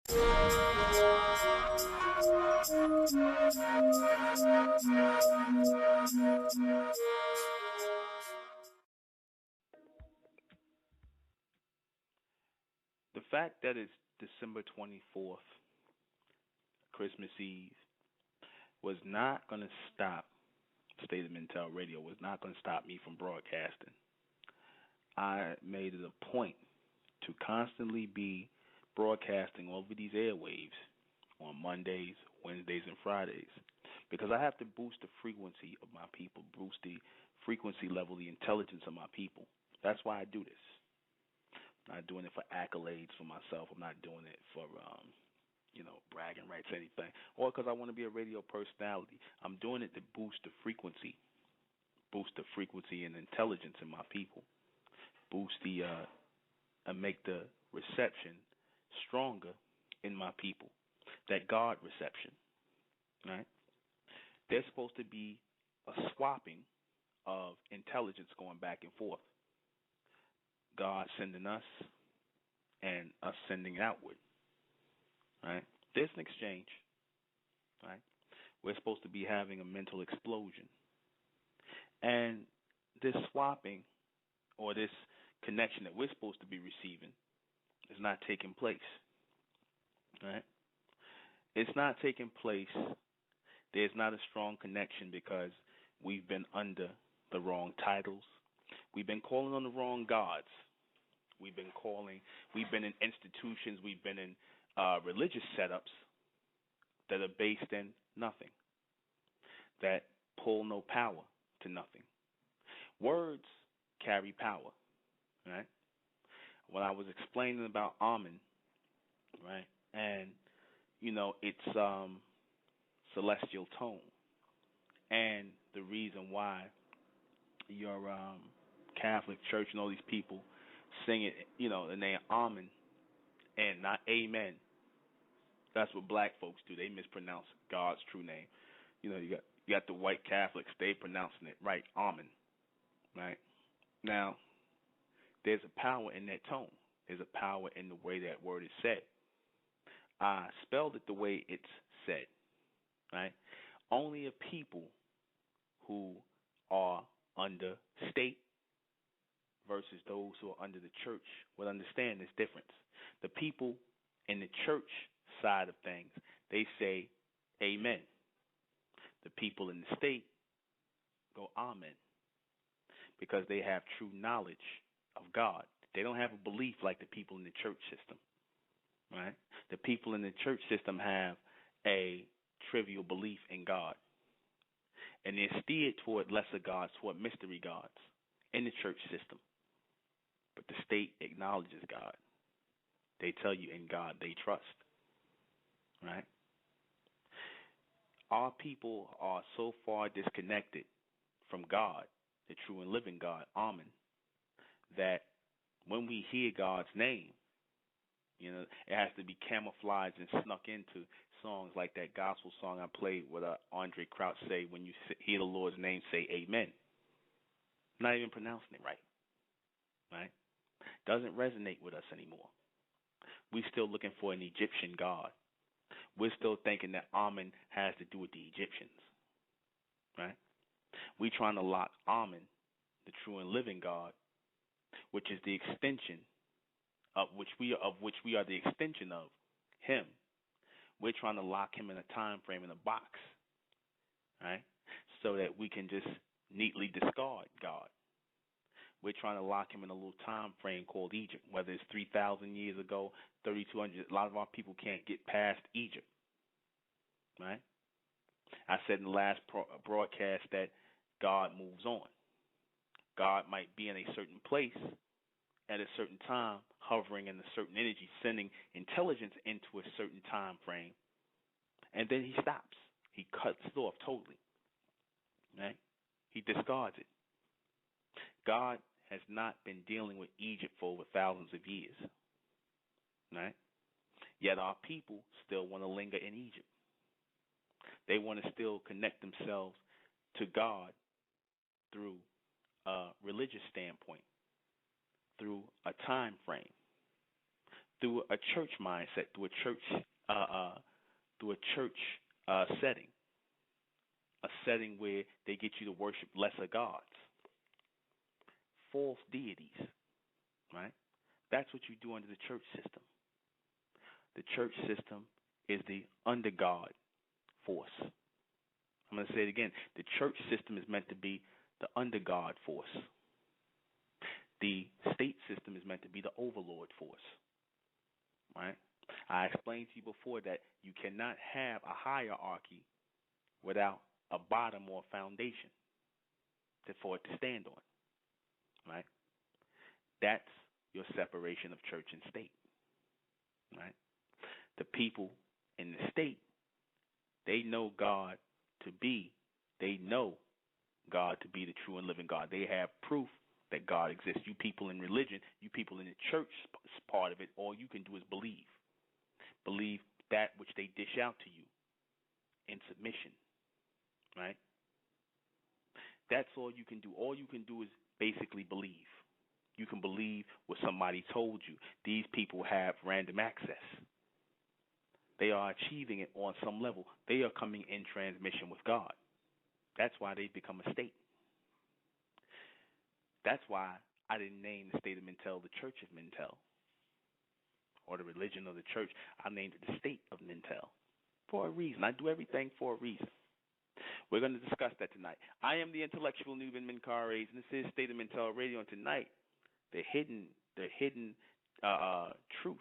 The fact that it's December 24th, Christmas Eve, was not going to stop State of Mental Radio, was not going to stop me from broadcasting. I made it a point to constantly be broadcasting over these airwaves on Mondays, Wednesdays, and Fridays because I have to boost the frequency of my people, boost the frequency level, the intelligence of my people. That's why I do this. I'm not doing it for accolades for myself. I'm not doing it for bragging rights, anything, or because I want to be a radio personality. I'm doing it to boost the frequency and intelligence in my people, boost and make the reception stronger in my people, that God reception, right? There's supposed to be a swapping of intelligence going back and forth, God sending us and us sending outward. Right? There's an exchange. Right? We're supposed to be having a mental explosion. And this swapping or this connection that we're supposed to be receiving is not taking place. Right? It's not taking place. There's not a strong connection because we've been under the wrong titles. We've been calling on the wrong gods. We've been in institutions, we've been in religious setups that are based in nothing, that pull no power to nothing. Words carry power, right? When I was explaining about Amen, right, and, it's celestial tone, and the reason why your Catholic Church and all these people sing it, the name Amen and not Amen. That's what black folks do. They mispronounce God's true name. You got the white Catholics. They pronouncing it right, Amen. Right? Now, there's a power in that tone. There's a power in the way that word is said. I spelled it the way it's said. Right? Only a people who are under state versus those who are under the church will understand this difference. The people in the church side of things, they say amen. The people in the state go amen because they have true knowledge of God. They don't have a belief like the people in the church system, right? The people in the church system have a trivial belief in God, and they're steered toward lesser gods, toward mystery gods in the church system. But the state acknowledges God. They tell you in God they trust, right? Our people are so far disconnected from God, the true and living God, Amen, that when we hear God's name, it has to be camouflaged and snuck into songs like that gospel song I played with Andre Crouch say, when you hear the Lord's name, say amen. Not even pronouncing it right? Doesn't resonate with us anymore. We're still looking for an Egyptian God. We're still thinking that Amen has to do with the Egyptians, right? We're trying to lock Amen, the true and living God, which is the extension of which we are the extension of Him. We're trying to lock Him in a time frame, in a box, right? So that we can just neatly discard God. We're trying to lock Him in a little time frame called Egypt, whether it's 3,000 years ago, 3,200. A lot of our people can't get past Egypt, right? I said in the last broadcast that God moves on. God might be in a certain place at a certain time, hovering in a certain energy, sending intelligence into a certain time frame, and then He stops. He cuts it off totally, right? He discards it. God has not been dealing with Egypt for over thousands of years, right? Yet our people still want to linger in Egypt. They want to still connect themselves to God through a religious standpoint, through a time frame, through a church mindset, uh, uh, through a church setting, a setting where they get you to worship lesser gods, false deities, right? That's what you do under the church system. The church system is the under God force. I'm going to say it again. The church system is meant to be the under God force. The state system is meant to be the overlord force, right? I explained to you before that you cannot have a hierarchy without a bottom or foundation for it to stand on, right? That's your separation of church and state, right? The people in the state, they know God to be the true and living God. They have proof that God exists. You people in religion, you people in the church part of it, all you can do is believe. Believe that which they dish out to you in submission, right? That's all you can do. All you can do is basically believe. You can believe what somebody told you. These people have random access. They are achieving it on some level. They are coming in transmission with God. That's why they've become a state. That's why I didn't name the state of Mintel the Church of Mintel or the religion of the church. I named it the state of Mintel for a reason. I do everything for a reason. We're going to discuss that tonight. I am the intellectual Nuben Menkares, and this is State of Mintel Radio. And tonight, the hidden truth,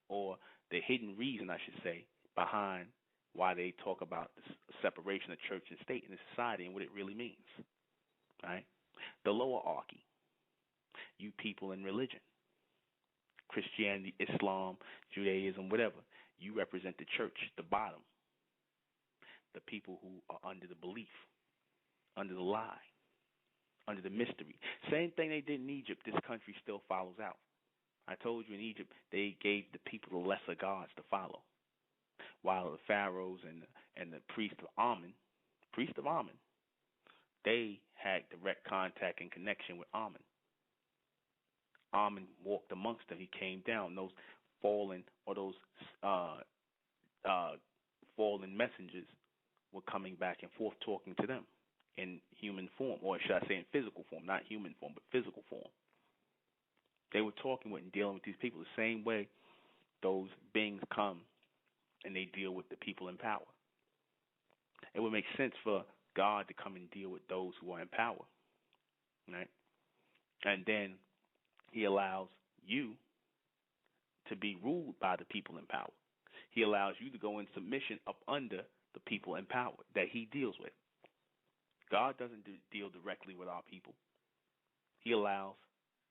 or the hidden reason, I should say, behind why they talk about the separation of church and state in the society and what it really means. Right? The lowerarchy, you people in religion, Christianity, Islam, Judaism, whatever, you represent the church, the bottom, the people who are under the belief, under the lie, under the mystery. Same thing they did in Egypt, this country still follows out. I told you in Egypt, they gave the people the lesser gods to follow, while the pharaohs and the priest of Amun, they had direct contact and connection with Amun. Amun walked amongst them. He came down. Those fallen fallen messengers were coming back and forth talking to them in human form, or should I say in physical form, not human form, but physical form. They were talking with and dealing with these people the same way those beings come and they deal with the people in power. It would make sense for God to come and deal with those who are in power, right? And then he allows you to be ruled by the people in power. He allows you to go in submission up under the people in power that he deals with. God doesn't deal directly with our people. He allows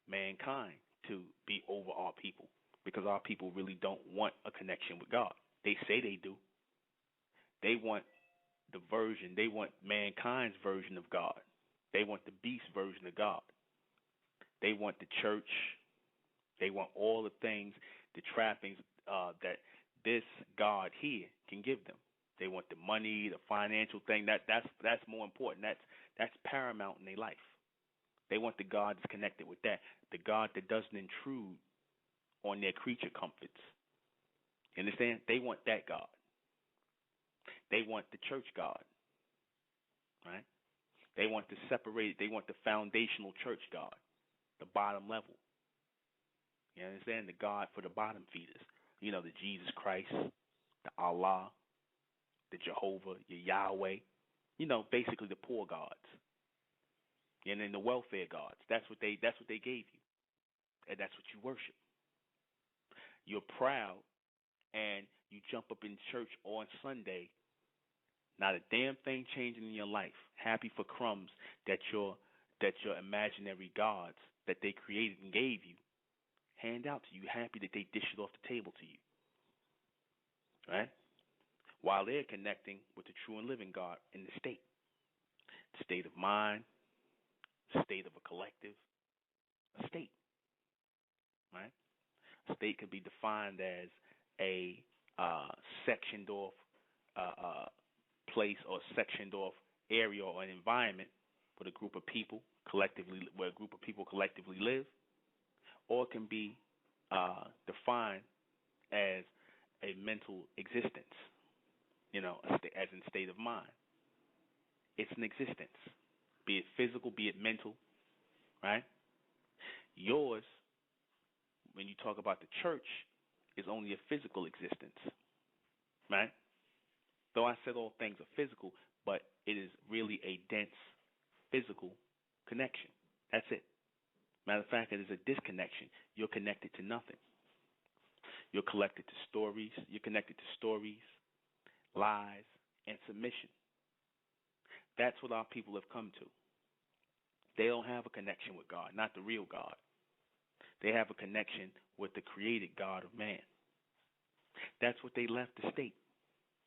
mankind to be over our people because our people really don't want a connection with God. They say they do. They want they want mankind's version of God. They want the beast version of God. They want the church. They want all the things, the trappings that this God here can give them. They want the money, the financial thing. That's more important. That's paramount in their life. They want the God that's connected with that, the God that doesn't intrude on their creature comforts. You understand? They want that God. They want the church God, right? They want the separated. They want the foundational church God, the bottom level. You understand? The God for the bottom feeders. You know, the Jesus Christ, the Allah, the Jehovah, your Yahweh. You know, basically the poor gods. And then the welfare gods. That's what they gave you, and that's what you worship. You're proud, and you jump up in church on Sunday. Not a damn thing changing in your life. Happy for crumbs that your imaginary gods that they created and gave you hand out to you. Happy that they dish it off the table to you, right? While they're connecting with the true and living God in the state of mind, state of a collective, a state, right? A state can be defined as a sectioned off place or sectioned off area or an environment with a group of people collectively, where a group of people collectively live, or it can be defined as a mental existence, as in state of mind. It's an existence, be it physical, be it mental, right? Yours, when you talk about the church, is only a physical existence, right? Though I said all things are physical, but it is really a dense physical connection. That's it. Matter of fact, it is a disconnection. You're connected to nothing. You're connected to stories. You're connected to stories, lies, and submission. That's what our people have come to. They don't have a connection with God, not the real God. They have a connection with the created God of man. That's what they left the state,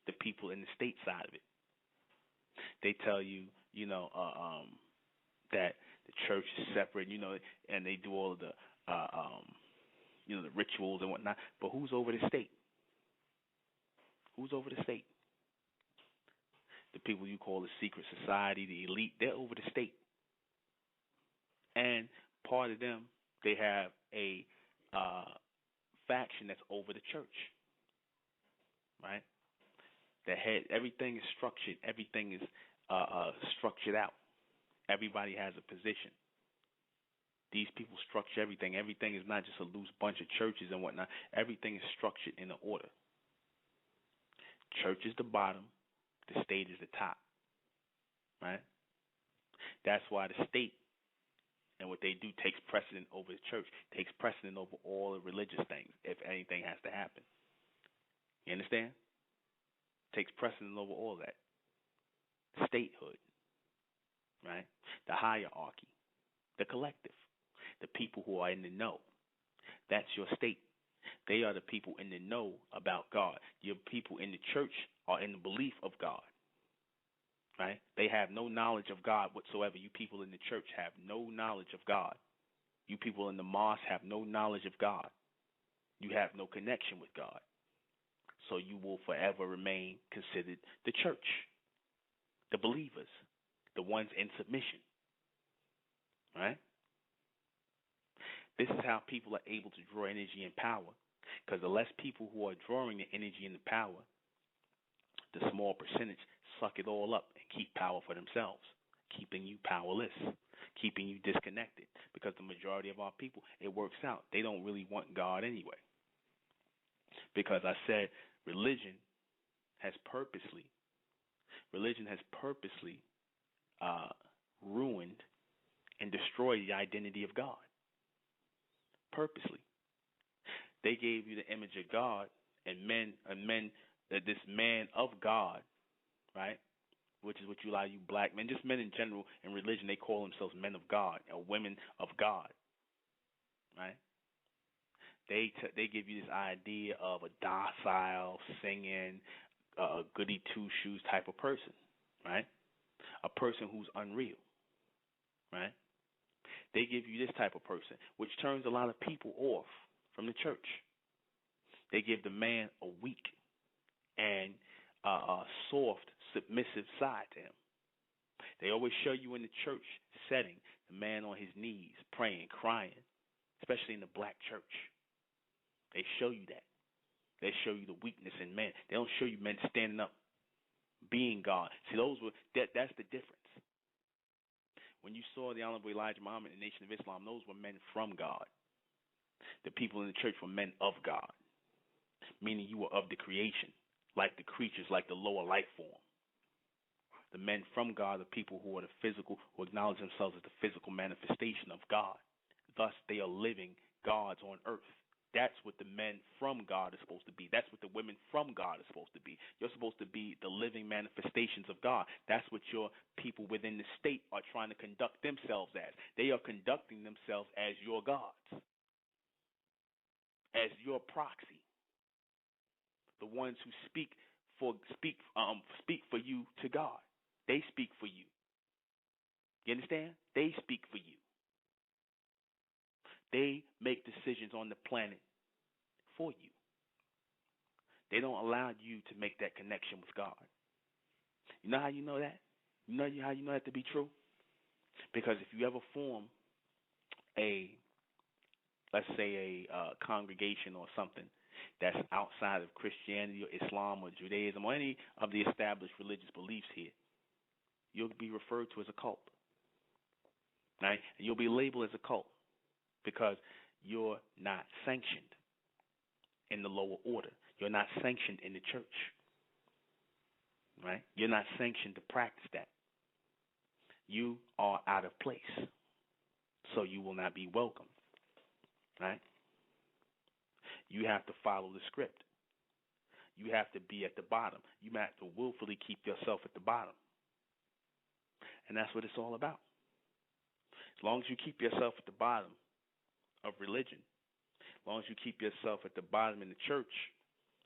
the people in the state side of it. They tell you, that the church is separate, and they do all of the, the rituals and whatnot. But who's over the state? Who's over the state? The people you call the secret society, the elite, they're over the state. And part of them, they have a faction that's over the church, right? The head, everything is structured. Everything is structured out. Everybody has a position. These people structure everything. Everything is not just a loose bunch of churches and whatnot. Everything is structured in an order. Church is the bottom. The state is the top, right? That's why the state and what they do takes precedent over the church, takes precedent over all the religious things if anything has to happen. You understand? Takes precedent over all that. Statehood, right? The hierarchy, the collective, the people who are in the know. That's your state. They are the people in the know about God. Your people in the church are in the belief of God, right? They have no knowledge of God whatsoever. You people in the church have no knowledge of God. You people in the mosque have no knowledge of God. You have no connection with God. So you will forever remain considered the church, the believers, the ones in submission, right? This is how people are able to draw energy and power, because the less people who are drawing the energy and the power, the small percentage suck it all up and keep power for themselves, keeping you powerless, keeping you disconnected, because the majority of our people, it works out. They don't really want God anyway, because I said religion has purposely ruined and destroyed the identity of God. Purposely. They gave you the image of God and this man of God, right? Which is what you allow you black men, just men in general in religion, they call themselves men of God or women of God, right? They give you this idea of a docile, singing, goody two shoes type of person, right? A person who's unreal, right? They give you this type of person, which turns a lot of people off from the church. They give the man a weak and soft, submissive side to him. They always show you in the church setting the man on his knees, praying, crying, especially in the black church. They show you that. They show you the weakness in men. They don't show you men standing up, being God. See, that's the difference. When you saw the Honorable Elijah Muhammad and the Nation of Islam, those were men from God. The people in the church were men of God, meaning you were of the creation, like the creatures, like the lower life form. The men from God are people who are the physical, who acknowledge themselves as the physical manifestation of God. Thus, they are living gods on earth. That's what the men from God are supposed to be. That's what the women from God are supposed to be. You're supposed to be the living manifestations of God. That's what your people within the state are trying to conduct themselves as. They are conducting themselves as your gods, as your proxy, the ones who speak for you to God. They speak for you. You understand? They speak for you. They make decisions on the planet for you. They don't allow you to make that connection with God. You know how you know that? You know how you know that to be true? Because if you ever form a let's say a congregation or something that's outside of Christianity or Islam or Judaism or any of the established religious beliefs here, you'll be referred to as a cult, right? And you'll be labeled as a cult because you're not sanctioned in the lower order. You're not sanctioned in the church, right? You're not sanctioned to practice that. You are out of place, so you will not be welcome, right? You have to follow the script. You have to be at the bottom. You have to willfully keep yourself at the bottom. And that's what it's all about. As long as you keep yourself at the bottom of religion, as long as you keep yourself at the bottom in the church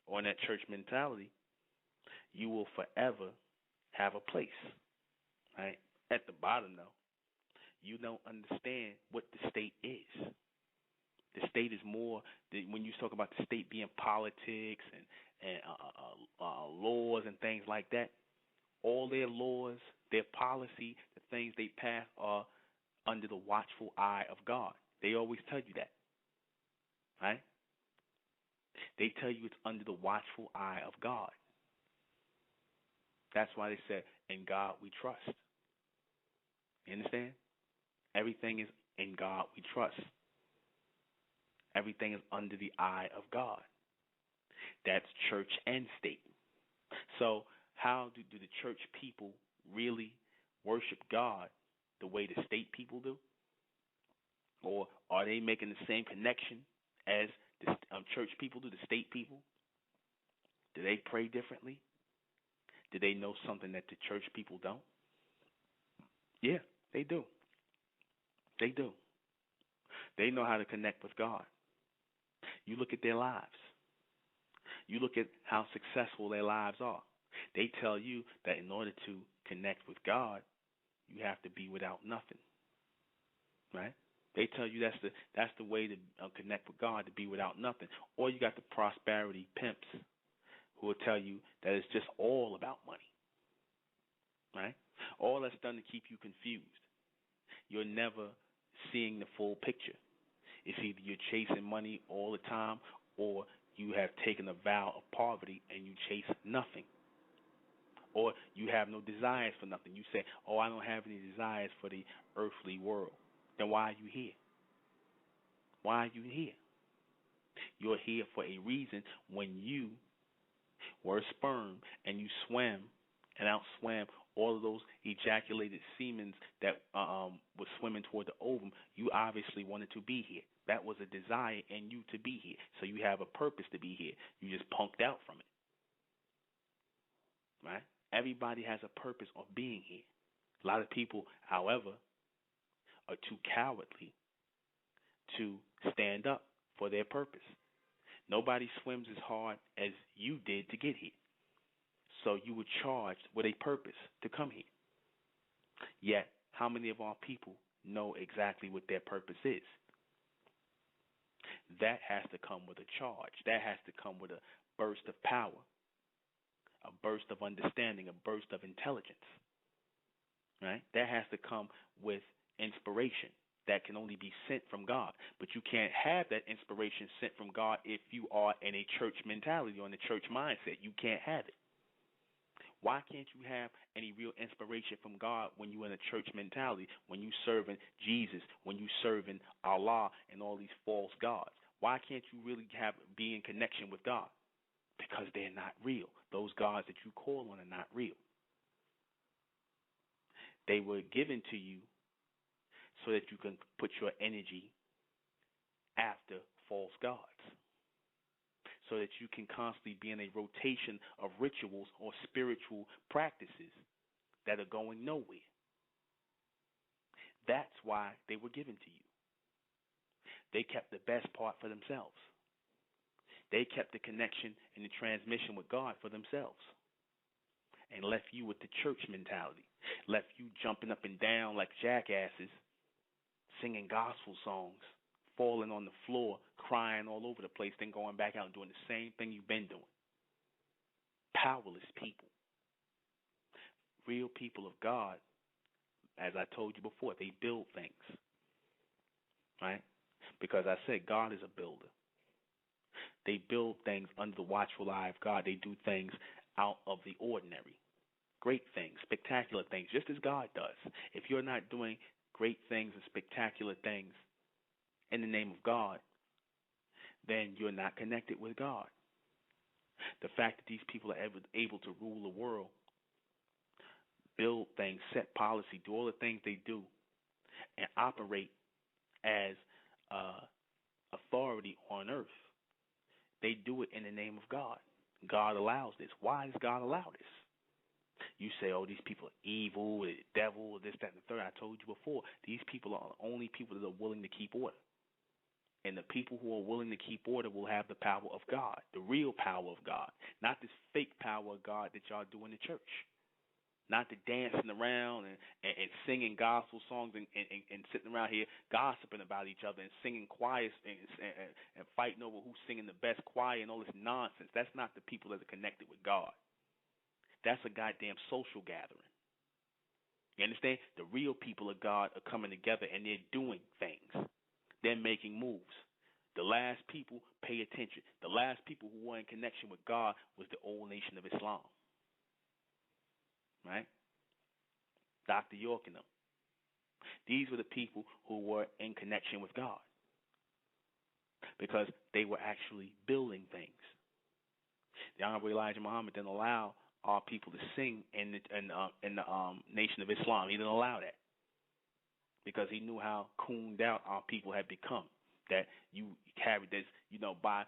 or in that church mentality, you will forever have a place, right? At the bottom, though, you don't understand what the state is. The state is more, when you talk about the state being politics and laws and things like that, all their laws, their policy, the things they pass are under the watchful eye of God. They always tell you that, right? They tell you it's under the watchful eye of God. That's why they said, in God we trust. You understand? Everything is in God we trust. Everything is under the eye of God. That's church and state. So how do the church people really worship God the way the state people do? Or are they making the same connection as the church people do, the state people? Do they pray differently? Do they know something that the church people don't? Yeah, they do. They do. They know how to connect with God. You look at their lives. You look at how successful their lives are. They tell you that in order to connect with God, you have to be without nothing, right? They tell you that's the way to connect with God, to be without nothing. Or you got the prosperity pimps who will tell you that it's just all about money, right? All that's done to keep you confused. You're never seeing the full picture. It's either you're chasing money all the time or you have taken a vow of poverty and you chase nothing. Or you have no desires for nothing. You say, oh, I don't have any desires for the earthly world. Then why are you here? Why are you here? You're here for a reason. When you were sperm and you swam and outswam all of those ejaculated semen that was swimming toward the ovum, you obviously wanted to be here. That was a desire in you to be here. So you have a purpose to be here. You just punked out from it. Right? Everybody has a purpose of being here. A lot of people, however, are too cowardly to stand up for their purpose. Nobody swims as hard as you did to get here. So you were charged with a purpose to come here. Yet, how many of our people know exactly what their purpose is? That has to come with a charge. That has to come with a burst of power, a burst of understanding, a burst of intelligence. Right? That has to come with inspiration that can only be sent from God. But you can't have that inspiration sent from God if you are in a church mentality or in a church mindset. You can't have it. Why can't you have any real inspiration from God when you're in a church mentality, when you're serving Jesus, when you're serving Allah and all these false gods? Why can't you really be in connection with God? Because they're not real. Those gods that you call on are not real. They were given to you so that you can put your energy after false gods, so that you can constantly be in a rotation of rituals or spiritual practices that are going nowhere. That's why they were given to you. They kept the best part for themselves. They kept the connection and the transmission with God for themselves and left you with the church mentality, left you jumping up and down like jackasses, singing gospel songs, falling on the floor, crying all over the place, then going back out and doing the same thing you've been doing. Powerless people. Real people of God, as I told you before, they build things, right? Because I said God is a builder. They build things under the watchful eye of God. They do things out of the ordinary. Great things, spectacular things, just as God does. If you're not doing great things and spectacular things in the name of God, then you're not connected with God. The fact that these people are able to rule the world, build things, set policy, do all the things they do, and operate as authority on earth, they do it in the name of God. God allows this. Why does God allow this? You say, oh, these people are evil, the devil, this, that, and the third. I told you before, these people are the only people that are willing to keep order. And the people who are willing to keep order will have the power of God, the real power of God, not this fake power of God that y'all do in the church. Not the dancing around and singing gospel songs and sitting around here gossiping about each other and singing choirs and fighting over who's singing the best choir and all this nonsense. That's not the people that are connected with God. That's a goddamn social gathering. You understand? The real people of God are coming together and they're doing things. They're making moves. The last people pay attention. The last people who were in connection with God was the old nation of Islam. Right? Dr. York and them. These were the people who were in connection with God because they were actually building things. The Honorable Elijah Muhammad didn't allow our people to sing in the Nation of Islam. He didn't allow that because he knew how cooned out our people had become. That you carried this, by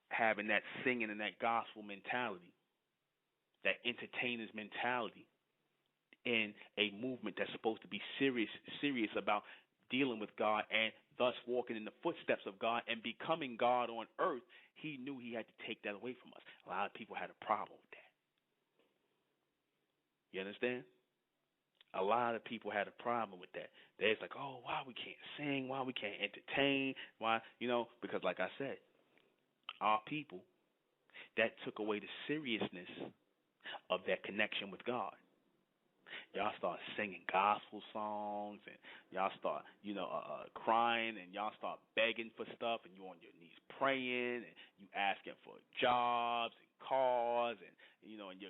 having that singing and that gospel mentality, that entertainer's mentality in a movement that's supposed to be serious about dealing with God and thus walking in the footsteps of God and becoming God on earth. He knew he had to take that away from us. A lot of people had a problem with that. You understand? A lot of people had a problem with that. They're like, oh, why we can't sing, why we can't entertain, why, because like I said, our people, that took away the seriousness of that connection with God. Y'all start singing gospel songs, and y'all start, crying, and y'all start begging for stuff, and you're on your knees praying, and you asking for jobs and cars, and and you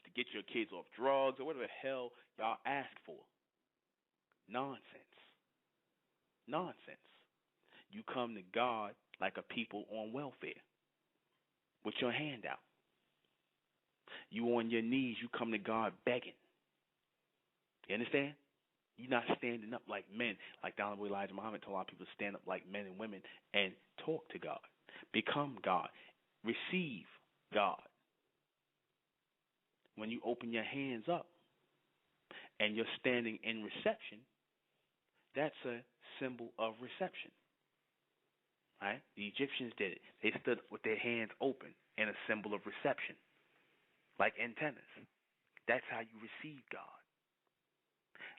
to get your kids off drugs or whatever the hell y'all ask for. Nonsense. You come to God like a people on welfare with your hand out. You on your knees. You come to God begging. You understand? You're not standing up like men, like the Honorable Elijah Muhammad told a lot of people to stand up like men and women and talk to God. Become God. Receive God. When you open your hands up and you're standing in reception, that's a symbol of reception. Right? The Egyptians did it. They stood with their hands open in a symbol of reception, like antennas. That's how you receive God.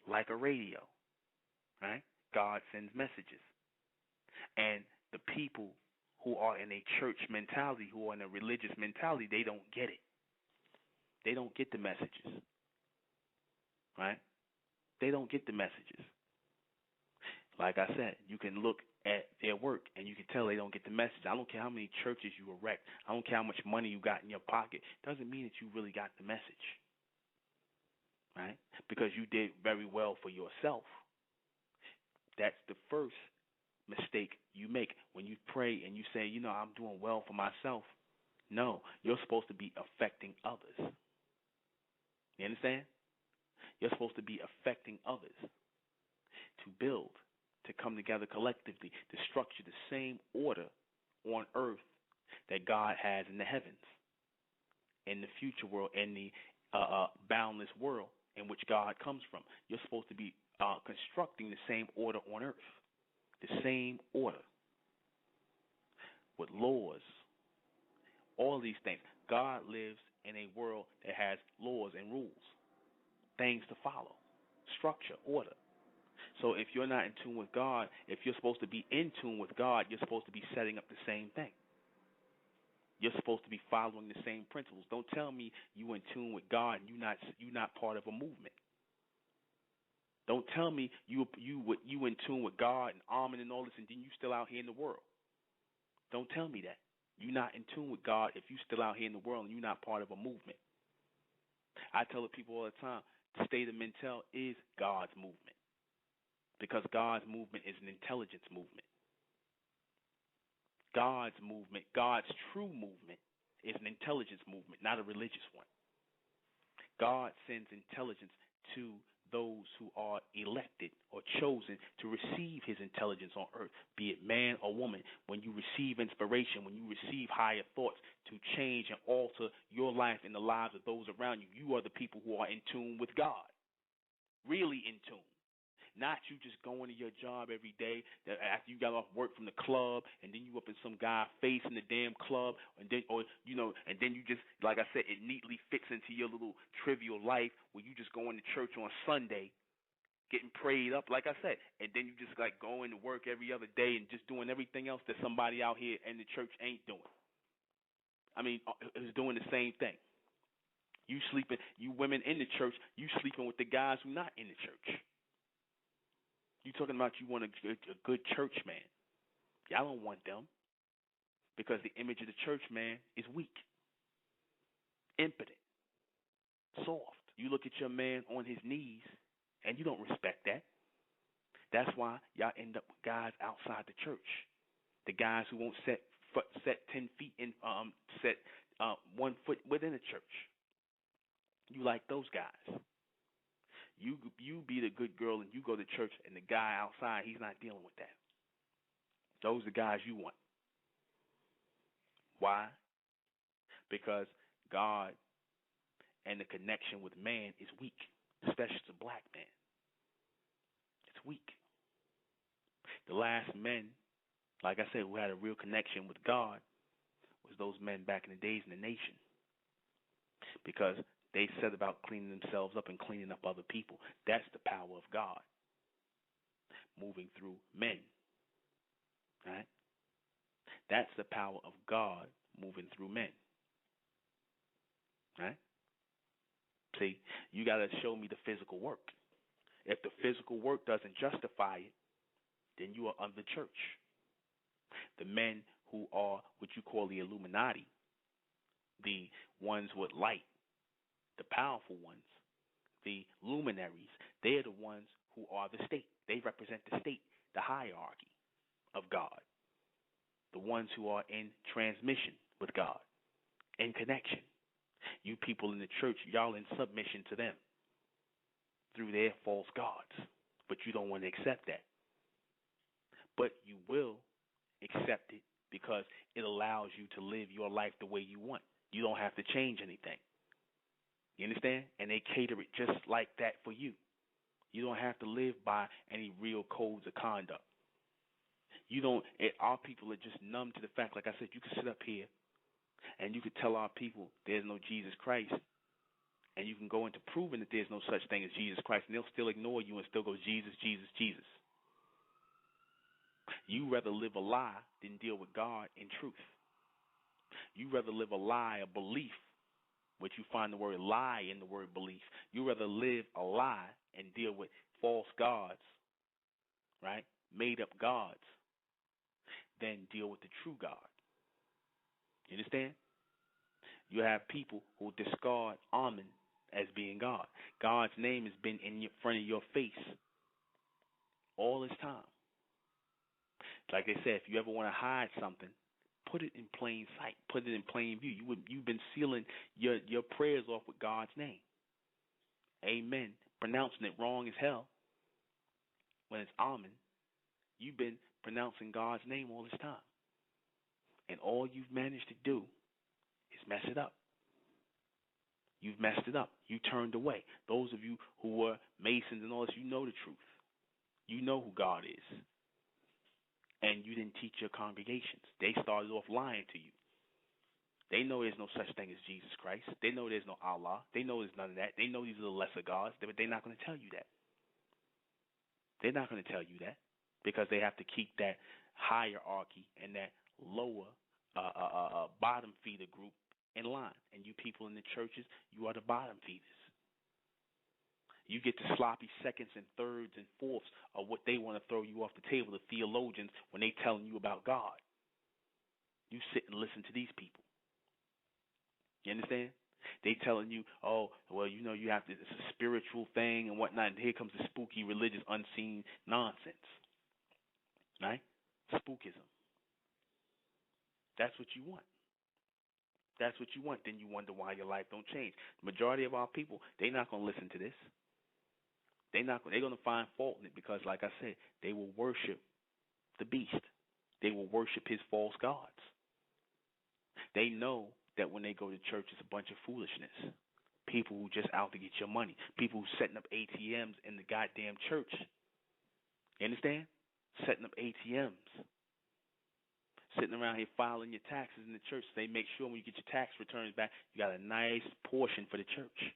Like a radio, right? God sends messages. And the people who are in a church mentality, who are in a religious mentality, they don't get it. They don't get the messages, right? They don't get the messages. Like I said, you can look at their work and you can tell they don't get the message. I don't care how many churches you erect. I don't care how much money you got in your pocket. Doesn't mean that you really got the message. Right? Because you did very well for yourself. That's the first mistake you make when you pray and you say, I'm doing well for myself. No, you're supposed to be affecting others. You understand? You're supposed to be affecting others, to build, to come together collectively, to structure the same order on earth that God has in the heavens, in the future world, in the boundless world in which God comes from. You're supposed to be constructing the same order on earth, the same order with laws, all these things. God lives in a world that has laws and rules, things to follow, structure, order. So if you're not in tune with God, if you're supposed to be in tune with God, you're supposed to be setting up the same thing. You're supposed to be following the same principles. Don't tell me you in tune with God and you're not part of a movement. Don't tell me you in tune with God and Amen and all this, and then you still out here in the world. Don't tell me that. You're not in tune with God if you still out here in the world and you're not part of a movement. I tell the people all the time, the state of mental is God's movement, because God's movement is an intelligence movement. God's movement, God's true movement, is an intelligence movement, not a religious one. God sends intelligence to those who are elected or chosen to receive his intelligence on earth, be it man or woman. When you receive inspiration, when you receive higher thoughts to change and alter your life and the lives of those around you, you are the people who are in tune with God, really in tune. Not you just going to your job every day that after you got off work from the club, and then you up in some guy's face in the damn club, and then and then you just, like I said, it neatly fits into your little trivial life where you just going to church on Sunday, getting prayed up, like I said, and then you just like going to work every other day and just doing everything else that somebody out here in the church ain't doing. I mean, is doing the same thing. You sleeping, you women in the church, you sleeping with the guys who not in the church. You talking about you want a good church man. Y'all don't want them, because the image of the church man is weak, impotent, soft. You look at your man on his knees, and you don't respect that. That's why y'all end up with guys outside the church. The guys who won't set 10 feet in, set 1 foot within the church. You like those guys. You be the good girl and you go to church, and the guy outside, he's not dealing with that. Those are the guys you want. Why? Because God and the connection with man is weak, especially the black man. It's weak. The last men, like I said, who had a real connection with God was those men back in the days in the nation, because they set about cleaning themselves up and cleaning up other people. That's the power of God moving through men. Right? That's the power of God moving through men. Right? See, you got to show me the physical work. If the physical work doesn't justify it, then you are of the church. The men who are what you call the Illuminati, the ones with light, the powerful ones, the luminaries, they're the ones who are the state. They represent the state, the hierarchy of God. The ones who are in transmission with God, in connection. You people in the church, y'all in submission to them through their false gods. But you don't want to accept that. But you will accept it because it allows you to live your life the way you want. You don't have to change anything. You understand? And they cater it just like that for you. You don't have to live by any real codes of conduct. Our people are just numb to the fact, like I said, you can sit up here and you could tell our people there's no Jesus Christ, and you can go into proving that there's no such thing as Jesus Christ, and they'll still ignore you and still go, Jesus, Jesus, Jesus. You rather live a lie than deal with God in truth. You rather live a lie, a belief, which you find the word lie in the word belief. You rather live a lie and deal with false gods, right? Made up gods, than deal with the true God. You understand? You have people who discard Amen as being God. God's name has been in front of your face all this time. Like they said, if you ever want to hide something, put it in plain sight. Put it in plain view. You've been sealing your prayers off with God's name. Amen. Pronouncing it wrong as hell when it's Amen. You've been pronouncing God's name all this time. And all you've managed to do is mess it up. You've messed it up. You turned away. Those of you who were Masons and all this, you know the truth. You know who God is. And you didn't teach your congregations. They started off lying to you. They know there's no such thing as Jesus Christ. They know there's no Allah. They know there's none of that. They know these are the lesser gods, but they're not going to tell you that. They're not going to tell you that because they have to keep that hierarchy and that lower bottom feeder group in line. And you people in the churches, you are the bottom feeders. You get the sloppy seconds and thirds and fourths of what they want to throw you off the table, the theologians, when they telling you about God. You sit and listen to these people. You understand? They telling you, oh, well, you know, you have to, it's a spiritual thing and whatnot, and here comes the spooky, religious, unseen nonsense. Right? Spookism. That's what you want. That's what you want. Then you wonder why your life don't change. The majority of our people, they're not going to listen to this. They're going to find fault in it because, like I said, they will worship the beast. They will worship his false gods. They know that when they go to church, it's a bunch of foolishness. People who just out to get your money. People who setting up ATMs in the goddamn church. You understand? Setting up ATMs. Sitting around here filing your taxes in the church. So they make sure when you get your tax returns back, you got a nice portion for the church.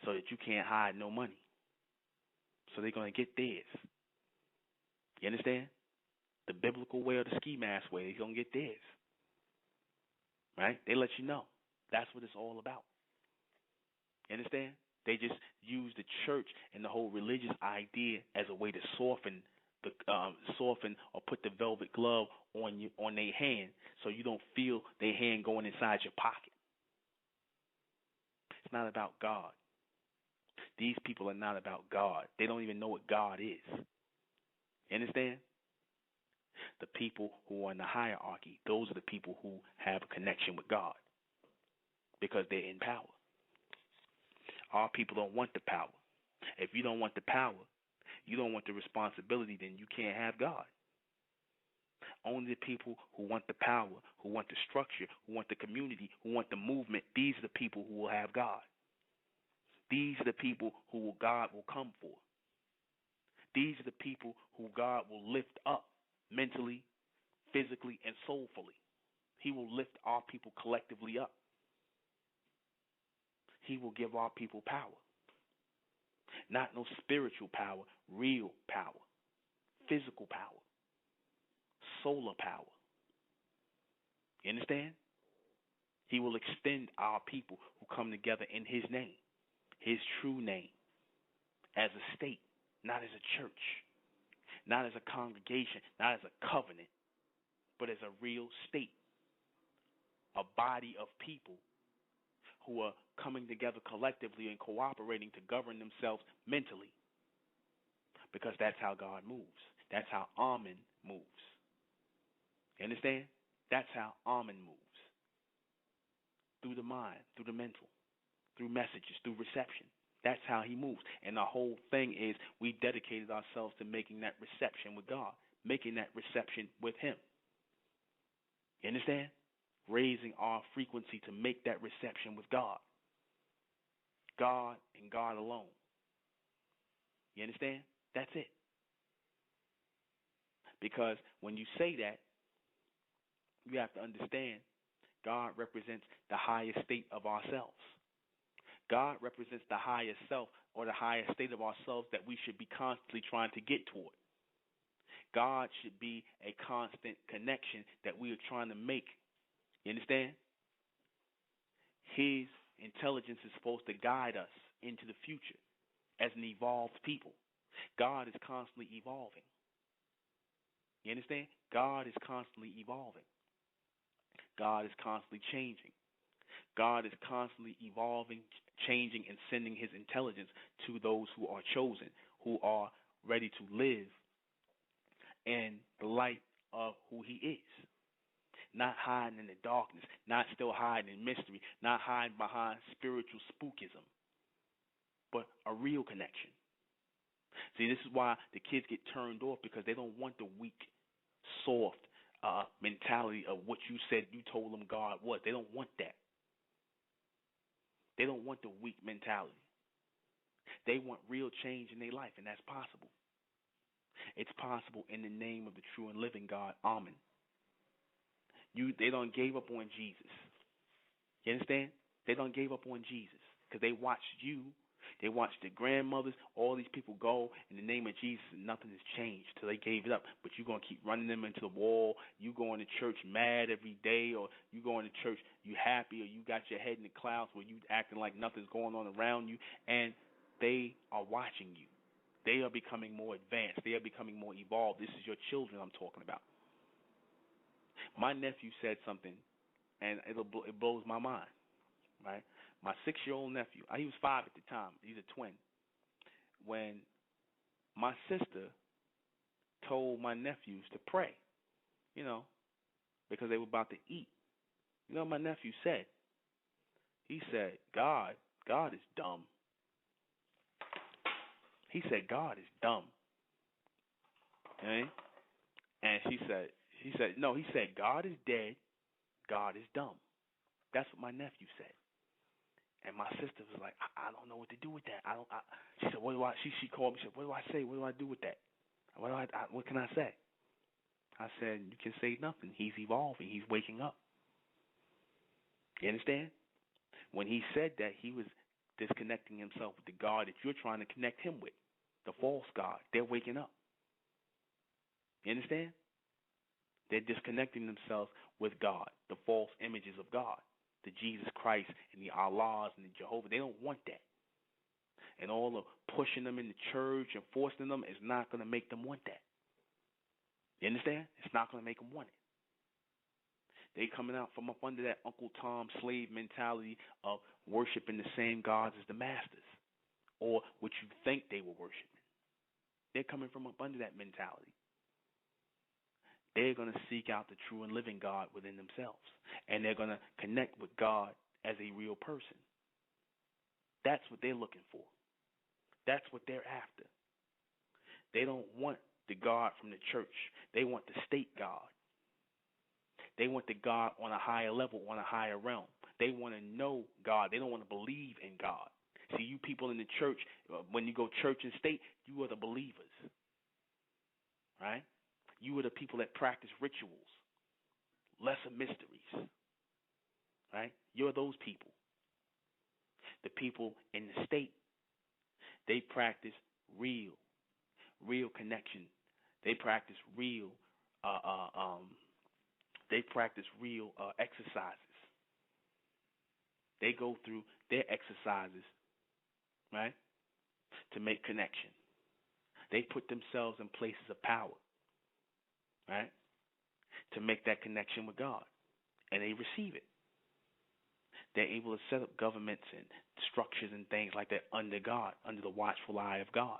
So that you can't hide no money. So they're going to get theirs. You understand? The biblical way or the ski mask way, they're going to get theirs. Right? They let you know. That's what it's all about. You understand? They just use the church and the whole religious idea as a way to soften or put the velvet glove on you, on their hand, so you don't feel their hand going inside your pocket. It's not about God. These people are not about God. They don't even know what God is. You understand? The people who are in the hierarchy, those are the people who have a connection with God because they're in power. Our people don't want the power. If you don't want the power, you don't want the responsibility, then you can't have God. Only the people who want the power, who want the structure, who want the community, who want the movement, these are the people who will have God. These are the people who God will come for. These are the people who God will lift up mentally, physically, and soulfully. He will lift our people collectively up. He will give our people power. Not no spiritual power, real power, physical power, solar power. You understand? He will extend our people who come together in his name, his true name, as a state, not as a church, not as a congregation, not as a covenant, but as a real state, a body of people who are coming together collectively and cooperating to govern themselves mentally. Because that's how God moves. That's how Amen moves. You understand? That's how Amen moves. Through the mind, through the mental, through messages, through reception. That's how he moves. And the whole thing is we dedicated ourselves to making that reception with God, making that reception with him. You understand? Raising our frequency to make that reception with God. God and God alone. You understand? That's it. Because when you say that, you have to understand God represents the highest state of ourselves. God represents the highest self or the highest state of ourselves that we should be constantly trying to get toward. God should be a constant connection that we are trying to make. You understand? His intelligence is supposed to guide us into the future as an evolved people. God is constantly evolving. You understand? God is constantly evolving. God is constantly changing. God is constantly evolving, changing, and sending his intelligence to those who are chosen, who are ready to live in the light of who he is. Not hiding in the darkness, not still hiding in mystery, not hiding behind spiritual spookism, but a real connection. See, this is why the kids get turned off, because they don't want the weak, soft mentality of what you said you told them God was. They don't want that. They don't want the weak mentality. They want real change in their life, and that's possible. It's possible in the name of the true and living God. Amen. They done gave up on Jesus. You understand? They done gave up on Jesus because they watched you. They watched their grandmothers, all these people go in the name of Jesus, and nothing has changed till they gave it up. But you're going to keep running them into the wall. You going to church mad every day, or you going to church, you happy, or you got your head in the clouds where you acting like nothing's going on around you. And They are watching you. They are becoming more advanced. They are becoming more evolved. This is your children I'm talking about. My nephew said something, and it blows my mind. Right? My 6-year-old nephew, he was 5 at the time. He's a twin. When my sister told my nephews to pray, because they were about to eat. You know what my nephew said? He said, God is dumb. He said, God is dumb. Okay? And he said, God is dead. God is dumb. That's what my nephew said. And my sister was like, I don't know what to do with that. She said, what do I? She called me. She said, what do I say? What do I do with that? What can I say? I said, you can say nothing. He's evolving. He's waking up. You understand? When he said that, he was disconnecting himself with the God that you're trying to connect him with, the false God. They're waking up. You understand? They're disconnecting themselves with God, the false images of God, the Jesus Christ and the Allahs and the Jehovah. They don't want that. And all the pushing them in the church and forcing them is not going to make them want that. You understand? It's not going to make them want it. They coming out from up under that Uncle Tom slave mentality of worshiping the same gods as the masters, or what you think they were worshiping. They're coming from up under that mentality. They're going to seek out the true and living God within themselves, and they're going to connect with God as a real person. That's what they're looking for. That's what they're after. They don't want the God from the church. They want the state God. They want the God on a higher level, on a higher realm. They want to know God. They don't want to believe in God. See, you people in the church, when you go church and state, you are the believers, right? You are the people that practice rituals, lesser mysteries, right? You're those people. The people in the state, they practice real connection. They practice real exercises. They go through their exercises, right, to make connection. They put themselves in places of power, right, to make that connection with God, and they receive it. They're able to set up governments and structures and things like that under God, under the watchful eye of God.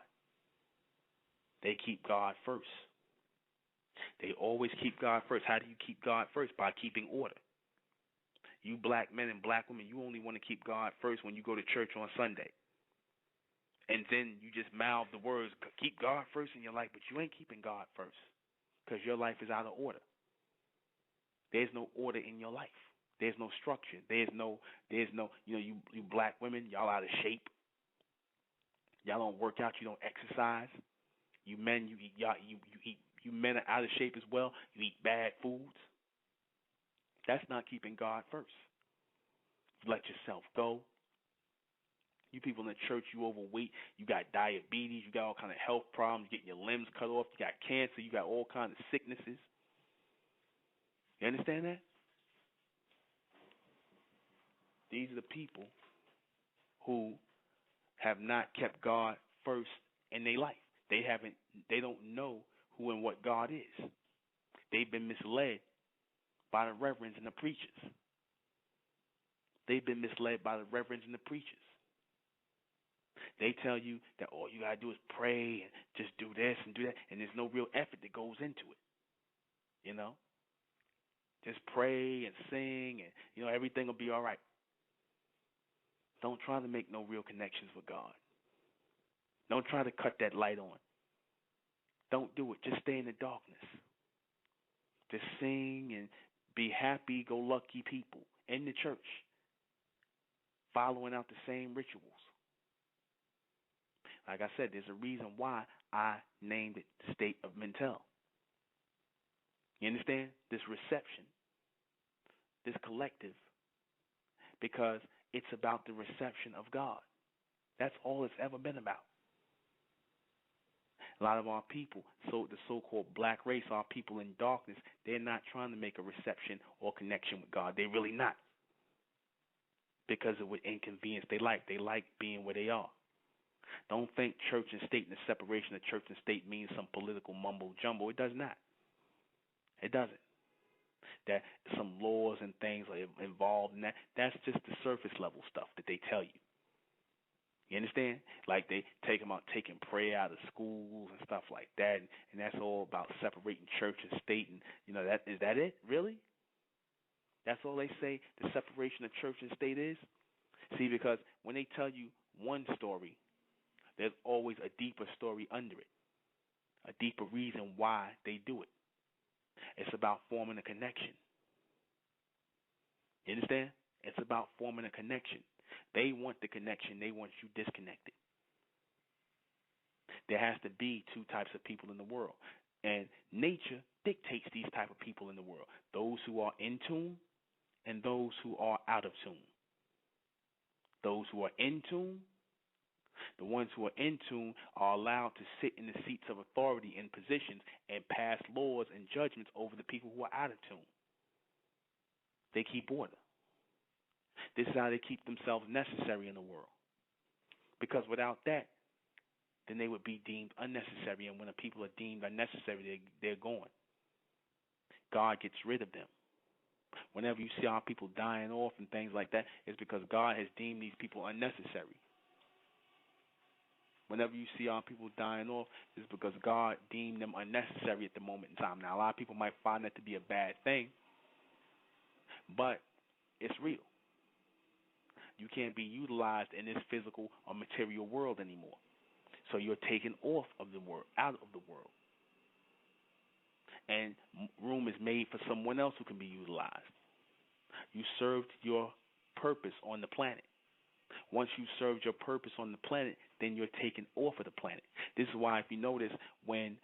They keep God first. They always keep God first. How do you keep God first? By keeping order. You black men and black women, you only want to keep God first when you go to church on Sunday. And then you just mouth the words, keep God first in your life, but you ain't keeping God first because your life is out of order. There's no order in your life. There's no structure. There's no, you black women, y'all out of shape. Y'all don't work out. You don't exercise. You men, you eat. You men are out of shape as well. You eat bad foods. That's not keeping God first. You let yourself go. You people in the church, you overweight. You got diabetes. You got all kind of health problems. You getting your limbs cut off. You got cancer. You got all kinds of sicknesses. You understand that? These are the people who have not kept God first in their life. They don't know who and what God is. They've been misled by the reverends and the preachers. They've been misled by the reverends and the preachers. They tell you that all you got to do is pray and just do this and do that, and there's no real effort that goes into it. Just pray and sing and, everything will be all right. Don't try to make no real connections with God. Don't try to cut that light on. Don't do it. Just stay in the darkness. Just sing and be happy-go-lucky people in the church, following out the same rituals. Like I said, there's a reason why I named it State of Mental. You understand? This reception, this collective, because it's about the reception of God. That's all it's ever been about. A lot of our people, the so-called black race, our people in darkness, they're not trying to make a reception or connection with God. They're really not. Because of what inconvenience they like. They like being where they are. Don't think church and state and the separation of church and state means some political mumbo jumbo. It does not. It doesn't. That some laws and things are involved in that. That's just the surface level stuff that they tell you. You understand? Like they take them out, taking prayer out of schools and stuff like that, and that's all about separating church and state. And that is that it? Really? That's all they say the separation of church and state is? See, because when they tell you one story, there's always a deeper story under it, a deeper reason why they do it. It's about forming a connection. You understand? It's about forming a connection. They want the connection. They want you disconnected. There has to be two types of people in the world. And nature dictates these type of people in the world. Those who are in tune and those who are out of tune. Those who are in tune, the ones who are in tune are allowed to sit in the seats of authority and positions and pass laws and judgments over the people who are out of tune. They keep order. This is how they keep themselves necessary in the world. Because without that, then they would be deemed unnecessary. And when the people are deemed unnecessary, they're gone. God gets rid of them. Whenever you see our people dying off and things like that, it's because God has deemed these people unnecessary. Whenever you see our people dying off, it's because God deemed them unnecessary at the moment in time. Now, a lot of people might find that to be a bad thing, but it's real. You can't be utilized in this physical or material world anymore. So you're taken off of the world, out of the world. And room is made for someone else who can be utilized. You served your purpose on the planet. Once you served your purpose on the planet, then you're taken off of the planet. This is why, if you notice, when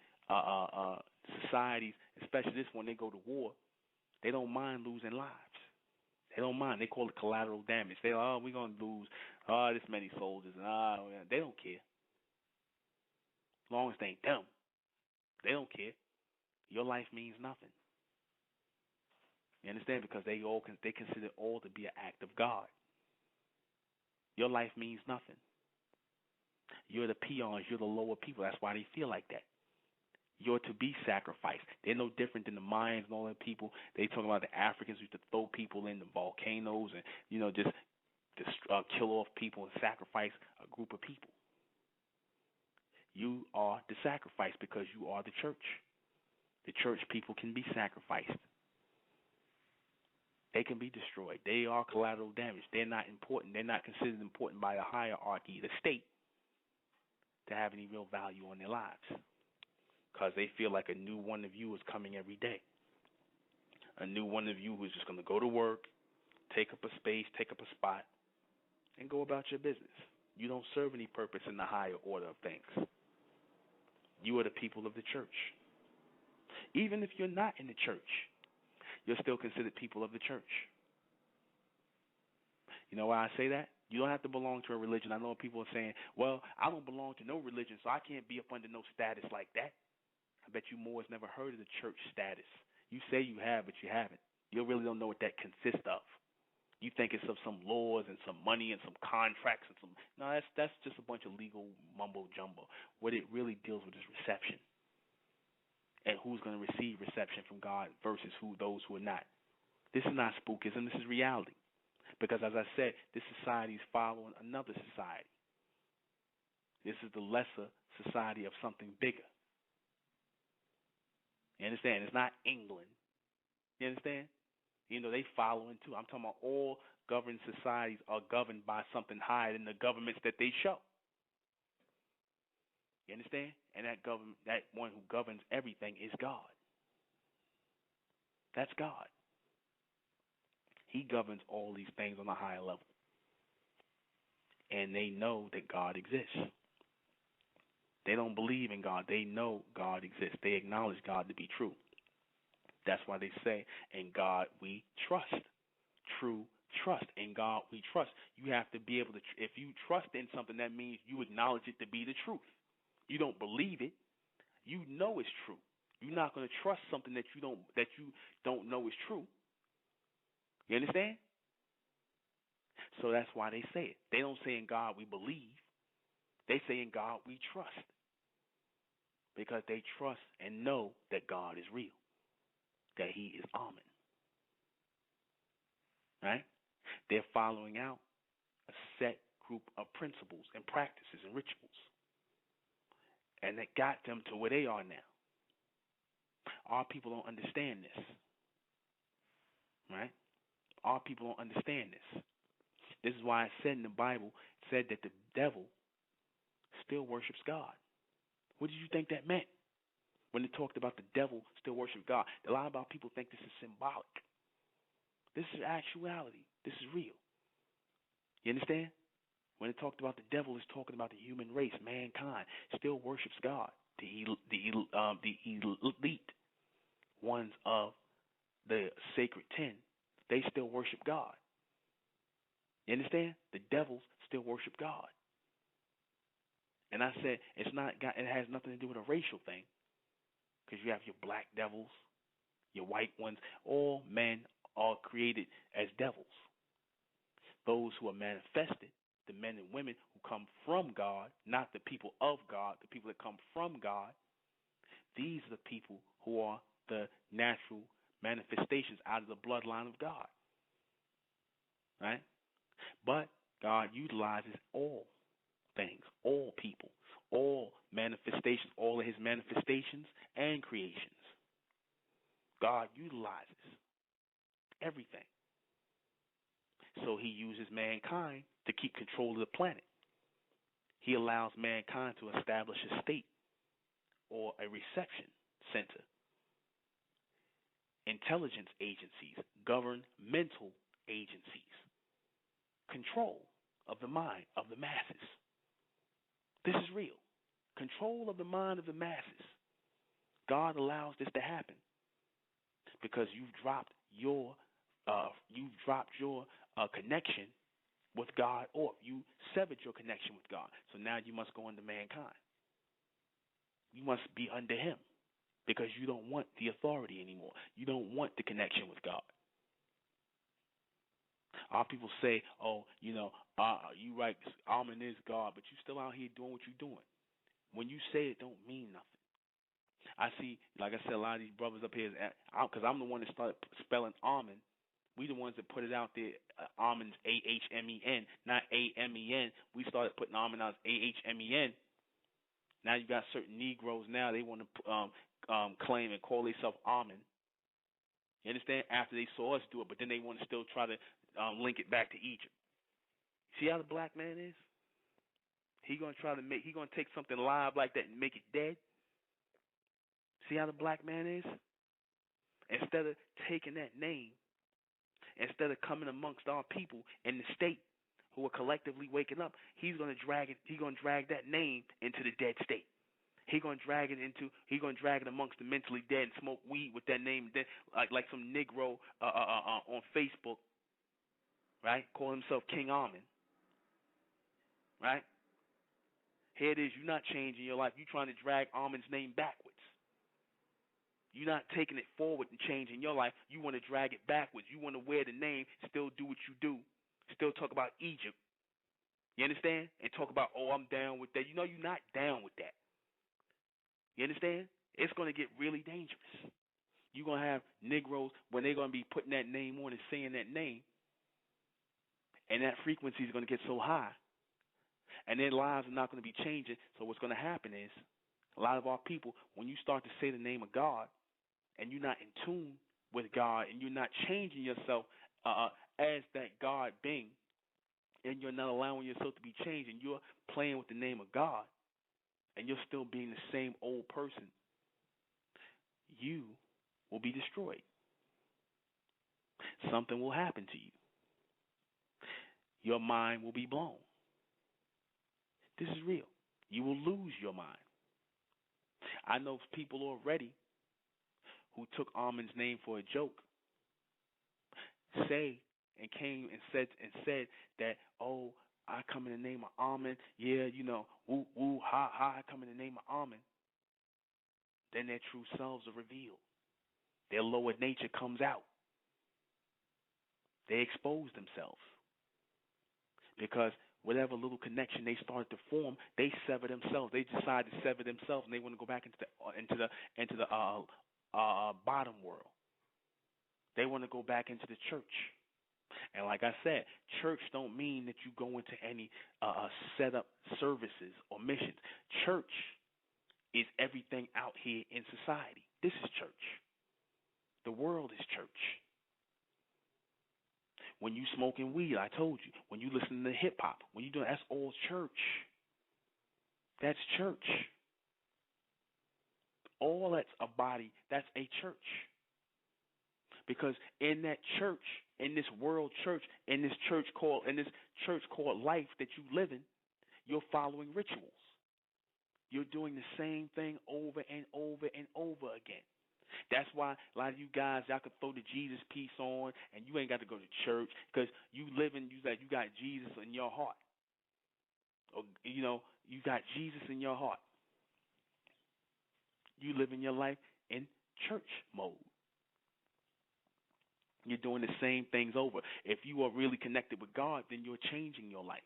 societies, especially this one, they go to war, they don't mind losing lives. They don't mind. They call it collateral damage. They we're going to lose this many soldiers. And they don't care. As long as they ain't them, they don't care. Your life means nothing. You understand? Because they consider all to be an act of God. Your life means nothing. You're the peons. You're the lower people. That's why they feel like that. You're to be sacrificed. They're no different than the Mayans and all that people. They talk about the Africans who used to throw people in the volcanoes and just kill off people and sacrifice a group of people. You are the sacrifice because you are the church. The church people can be sacrificed. They can be destroyed. They are collateral damage. They're not important. They're not considered important by the hierarchy, the state, to have any real value on their lives. Because they feel like a new one of you is coming every day. A new one of you who's just going to go to work, take up a space, take up a spot, and go about your business. You don't serve any purpose in the higher order of things. You are the people of the church. Even if you're not in the church, you're still considered people of the church. You know why I say that? You don't have to belong to a religion. I know people are saying, well, I don't belong to no religion, so I can't be up under no status like that. I bet you more has never heard of the church status. You say you have, but you haven't. You really don't know what that consists of. You think it's of some laws and some money and some contracts and some. No, that's just a bunch of legal mumbo jumbo. What it really deals with is reception, and who's going to receive reception from God versus those who are not. This is not spookism. This is reality. Because as I said, this society is following another society. This is the lesser society of something bigger. You understand? It's not England. You understand? They following too. I'm talking about all governed societies are governed by something higher than the governments that they show. You understand? And that government, that one who governs everything is God. That's God. He governs all these things on a higher level. And they know that God exists. They don't believe in God. They know God exists. They acknowledge God to be true. That's why they say, in God we trust. True trust. In God we trust. You have to be able to, if you trust in something, that means you acknowledge it to be the truth. You don't believe it. You know it's true. You're not going to trust something that you don't know is true. You understand? So that's why they say it. They don't say in God we believe. They say in God we trust because they trust and know that God is real, that he is Amen. Right? They're following out a set group of principles and practices and rituals. And that got them to where they are now. Our people don't understand this. Right? Our people don't understand this. This is why it said in the Bible, it said that the devil still worships God. What did you think that meant when it talked about the devil still worships God? A lot of our people think this is symbolic. This is actuality. This is real. You understand? When it talked about the devil, it's talking about the human race, mankind, still worships God. The elite ones of the sacred 10, they still worship God. You understand? The devils still worship God. And I said it has nothing to do with a racial thing, because you have your black devils, your white ones. All men are created as devils. Those who are manifested, the men and women who come from God, not the people of God, the people that come from God, these are the people who are the natural manifestations out of the bloodline of God. Right? But God utilizes all things, all people, all manifestations, all of his manifestations and creations. God utilizes everything. So he uses mankind to keep control of the planet. He allows mankind to establish a state or a reception center. Intelligence agencies, governmental agencies, control of the mind of the masses. This is real. Control of the mind of the masses. God allows this to happen because you've dropped your connection with God, or you severed your connection with God. So now you must go under mankind. You must be under him because you don't want the authority anymore. You don't want the connection with God. Our people say, oh, you right, Amen is God, but you still out here doing what you're doing. When you say it, don't mean nothing. I see, like I said, a lot of these brothers up here, because I'm the one that started spelling Amen. We the ones that put it out there. Amen's A-H-M-E-N, not A-M-E-N. We started putting Amen out as A-H-M-E-N. Now you got certain Negroes now, they want to claim and call themselves Amen. You understand? After they saw us do it, but then they want to still try to link it back to Egypt. See how the black man is? He gonna take something live like that and make it dead. See how the black man is? Instead of taking that name, instead of coming amongst our people in the state who are collectively waking up, he's gonna drag that name into the dead state. He's gonna drag it amongst the mentally dead and smoke weed with that name, then like some Negro on Facebook, right? Call himself King Amen. Right? Here it is, you're not changing your life. You're trying to drag Amen's name backwards. You're not taking it forward and changing your life. You want to drag it backwards. You want to wear the name, still do what you do, still talk about Egypt. You understand? And talk about, oh, I'm down with that. You know you're not down with that. You understand? It's going to get really dangerous. You're going to have Negroes, when they're going to be putting that name on and saying that name, and that frequency is going to get so high, and their lives are not going to be changing. So what's going to happen is, a lot of our people, when you start to say the name of God, and you're not in tune with God, and you're not changing yourself as that God being, and you're not allowing yourself to be changed, and you're playing with the name of God, and you're still being the same old person, you will be destroyed. Something will happen to you. Your mind will be blown. This is real. You will lose your mind. I know people already who took Amen's name for a joke say and came and said that, oh, I come in the name of Amen. Yeah, woo, woo, ha, ha, I come in the name of Amen. Then their true selves are revealed. Their lower nature comes out. They expose themselves. Because whatever little connection they started to form, they sever themselves. They decide to sever themselves, and they want to go back into the bottom world. They want to go back into the church. And like I said, church don't mean that you go into any set up services or missions. Church is everything out here in society. This is church. The world is church. When you smoking weed, I told you. When you listen to hip hop, when you doing, that's all church. That's church. All that's a body, that's a church. Because in that church, in this world church, in this church called life that you live in, you're following rituals. You're doing the same thing over and over and over again. That's why a lot of you guys, y'all can throw the Jesus piece on, and you ain't got to go to church because you got Jesus in your heart. Or, you got Jesus in your heart. You living your life in church mode. You're doing the same things over. If you are really connected with God, then you're changing your life.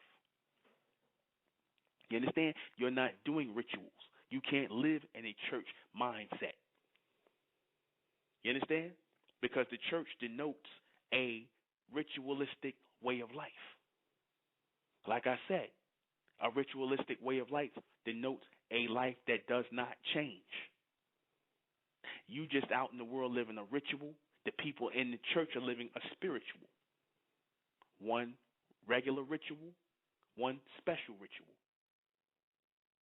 You understand? You're not doing rituals. You can't live in a church mindset. You understand? Because the church denotes a ritualistic way of life. Like I said, a ritualistic way of life denotes a life that does not change. You just out in the world living a ritual. The people in the church are living a spiritual. One regular ritual, one special ritual.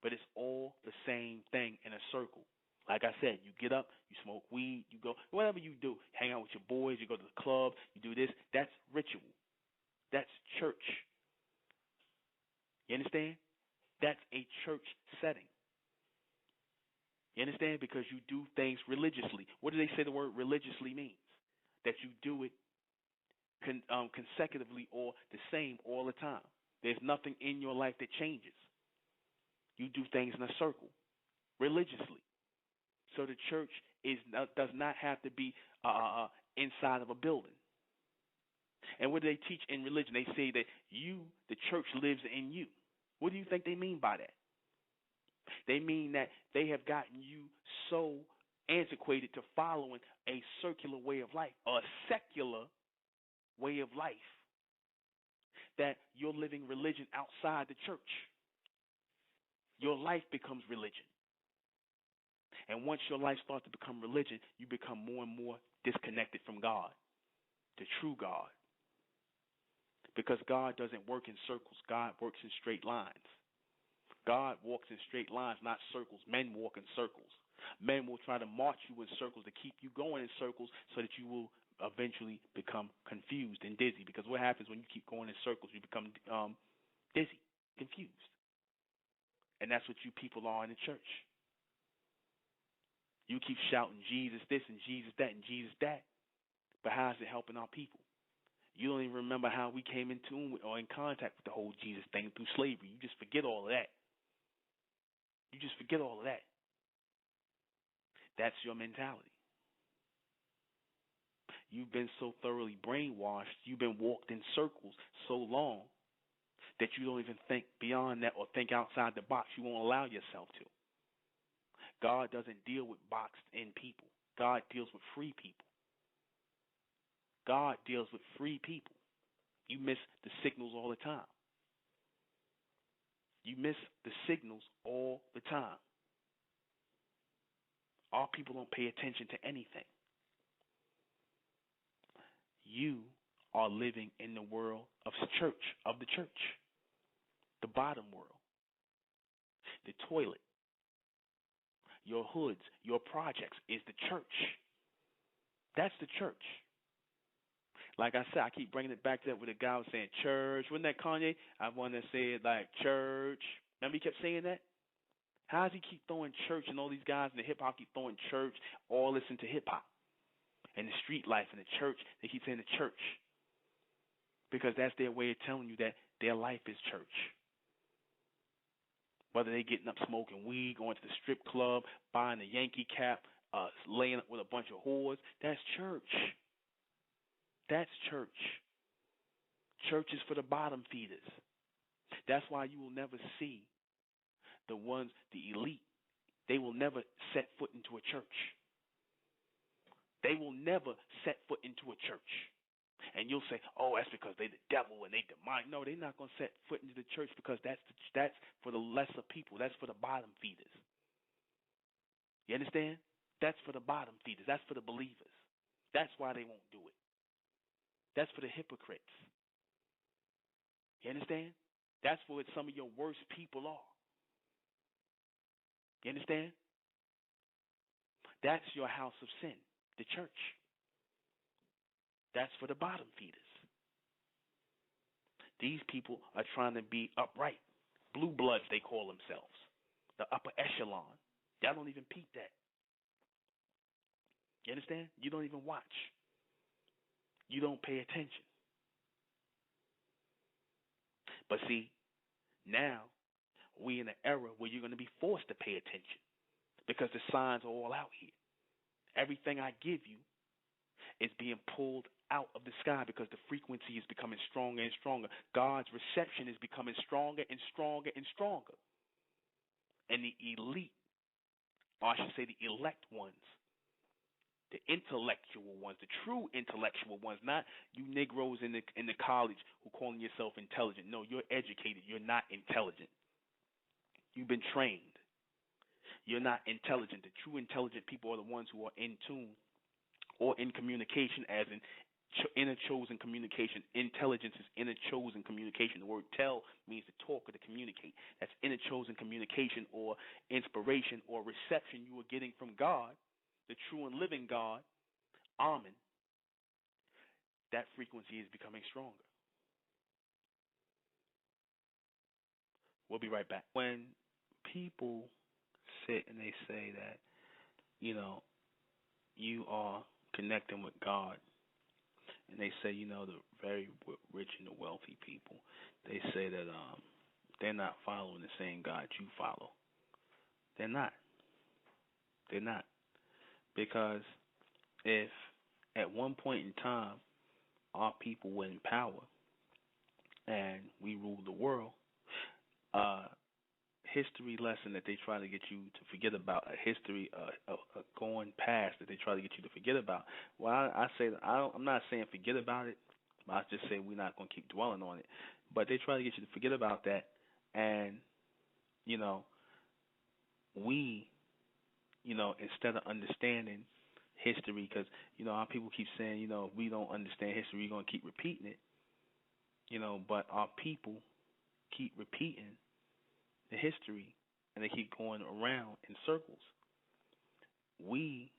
But it's all the same thing in a circle. Like I said, you get up, you smoke weed, you go, whatever you do, hang out with your boys, you go to the club, you do this, that's ritual. That's church. You understand? That's a church setting. You understand? Because you do things religiously. What do they say the word religiously means? That you do it consecutively or the same all the time. There's nothing in your life that changes. You do things in a circle, religiously. So the church does not have to be inside of a building. And what do they teach in religion? They say that the church lives in you. What do you think they mean by that? They mean that they have gotten you so antiquated to following a circular way of life, a secular way of life, that you're living religion outside the church. Your life becomes religion. And once your life starts to become religion, you become more and more disconnected from God, the true God. Because God doesn't work in circles. God works in straight lines. God walks in straight lines, not circles. Men walk in circles. Men will try to march you in circles to keep you going in circles so that you will eventually become confused and dizzy. Because what happens when you keep going in circles? You become dizzy, confused. And that's what you people are in the church. You keep shouting Jesus this and Jesus that and Jesus that. But how is it helping our people? You don't even remember how we came in tune with or in contact with the whole Jesus thing through slavery. You just forget all of that. You just forget all of that. That's your mentality. You've been so thoroughly brainwashed, you've been walked in circles so long that you don't even think beyond that or think outside the box. You won't allow yourself to. God doesn't deal with boxed in people. God deals with free people. God deals with free people. You miss the signals all the time. You miss the signals all the time. Our people don't pay attention to anything. You are living in the world of the church, the bottom world, the toilet, your hoods, your projects is the church. That's the church. Like I said, I keep bringing it back to that with a guy was saying church. Wasn't that Kanye? I want to say it like church. Remember he kept saying that? How does he keep throwing church and all these guys in the hip-hop keep throwing church, all listen to hip-hop? And the street life and the church, they keep saying the church. Because that's their way of telling you that their life is church. Whether they getting up smoking weed, going to the strip club, buying a Yankee cap, laying up with a bunch of whores, that's church. That's church. Church is for the bottom feeders. That's why you will never see the ones, the elite. They will never set foot into a church. They will never set foot into a church. And you'll say, "Oh, that's because they the devil and they demonic." No, they're not going to set foot into the church because that's for the lesser people. That's for the bottom feeders. You understand? That's for the bottom feeders. That's for the believers. That's why they won't do it. That's for the hypocrites. You understand? That's where some of your worst people are. You understand? That's your house of sin, the church. That's for the bottom feeders. These people are trying to be upright. Blue bloods, they call themselves. The upper echelon. Y'all don't even peep that. You understand? You don't even watch. You don't pay attention. But see, now we in an era where you're going to be forced to pay attention because the signs are all out here. Everything I give you is being pulled out of the sky because the frequency is becoming stronger and stronger. God's reception is becoming stronger and stronger and stronger. And the elite, or I should say the elect ones, the intellectual ones, the true intellectual ones, not you Negroes in the college who calling yourself intelligent. No, you're educated. You're not intelligent. You've been trained. You're not intelligent. The true intelligent people are the ones who are in tune or in communication, as in inner chosen communication. Intelligence is inner chosen communication. The word tell means to talk or to communicate. That's inner chosen communication or inspiration or reception you are getting from God, the true and living God, Amen. That frequency is becoming stronger. We'll be right back. When people sit and they say that, you are connecting with God, and they say, the very rich and the wealthy people, they say that they're not following the same God you follow. They're not. They're not. Because if at one point in time our people were in power and we ruled the world, history lesson that they try to get you to forget about, a history going past that they try to get you to forget about. Well, I say that I'm not saying forget about it, but I just say we're not going to keep dwelling on it. But they try to get you to forget about that, and we, instead of understanding history, because our people keep saying, if we don't understand history, we're going to keep repeating it. But our people keep repeating the history, and they keep going around in circles. We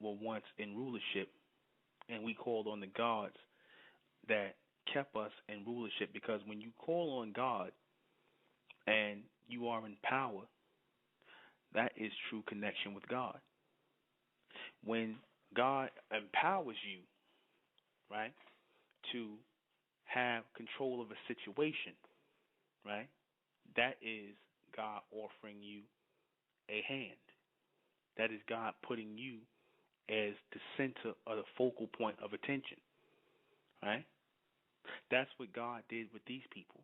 were once in rulership, and we called on the gods that kept us in rulership, because when you call on God and you are in power, that is true connection with God. When God empowers you, right, to have control of a situation, right, that is God offering you a hand. That is God putting you as the center or the focal point of attention, right? That's what God did with these people.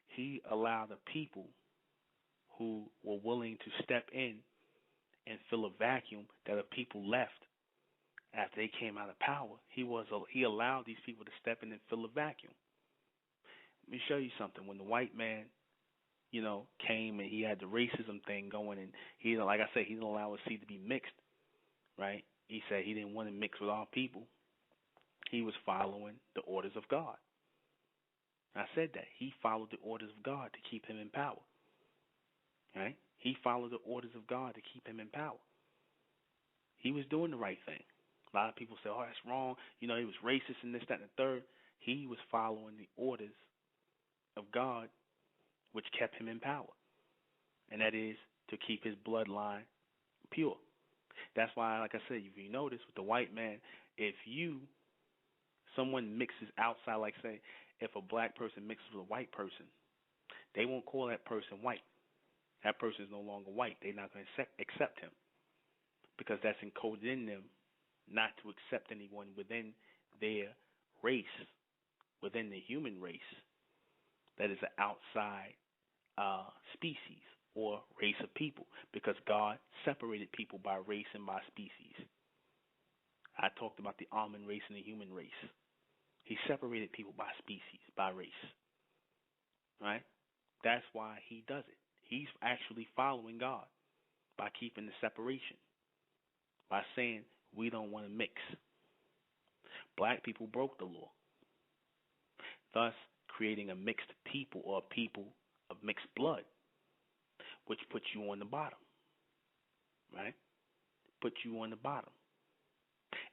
He allowed the people who were willing to step in and fill a vacuum that the people left after they came out of power. He allowed these people to step in and fill a vacuum. Let me show you something. When the white man, came and he had the racism thing going, and he, like I said, he didn't allow his seed to be mixed, right? He said he didn't want to mix with our people. He was following the orders of God. I said that. He followed the orders of God to keep him in power, right? He followed the orders of God to keep him in power. He was doing the right thing. A lot of people say, oh, that's wrong. He was racist and this, that, and the third. He was following the orders of God, which kept him in power, and that is to keep his bloodline pure. That's why, like I said, if you notice with the white man, if someone mixes outside, like say, if a black person mixes with a white person, they won't call that person white. That person is no longer white. They're not going to accept him, because that's encoded in them not to accept anyone within their race, within the human race, that is an outside species or race of people, because God separated people by race and by species. I talked about the almond race and the human race. He separated people by species, by race. Right? That's why he does it. He's actually following God by keeping the separation, by saying we don't want to mix. Black people broke the law, thus creating a mixed people or a people of mixed blood, which puts you on the bottom, right? Puts you on the bottom.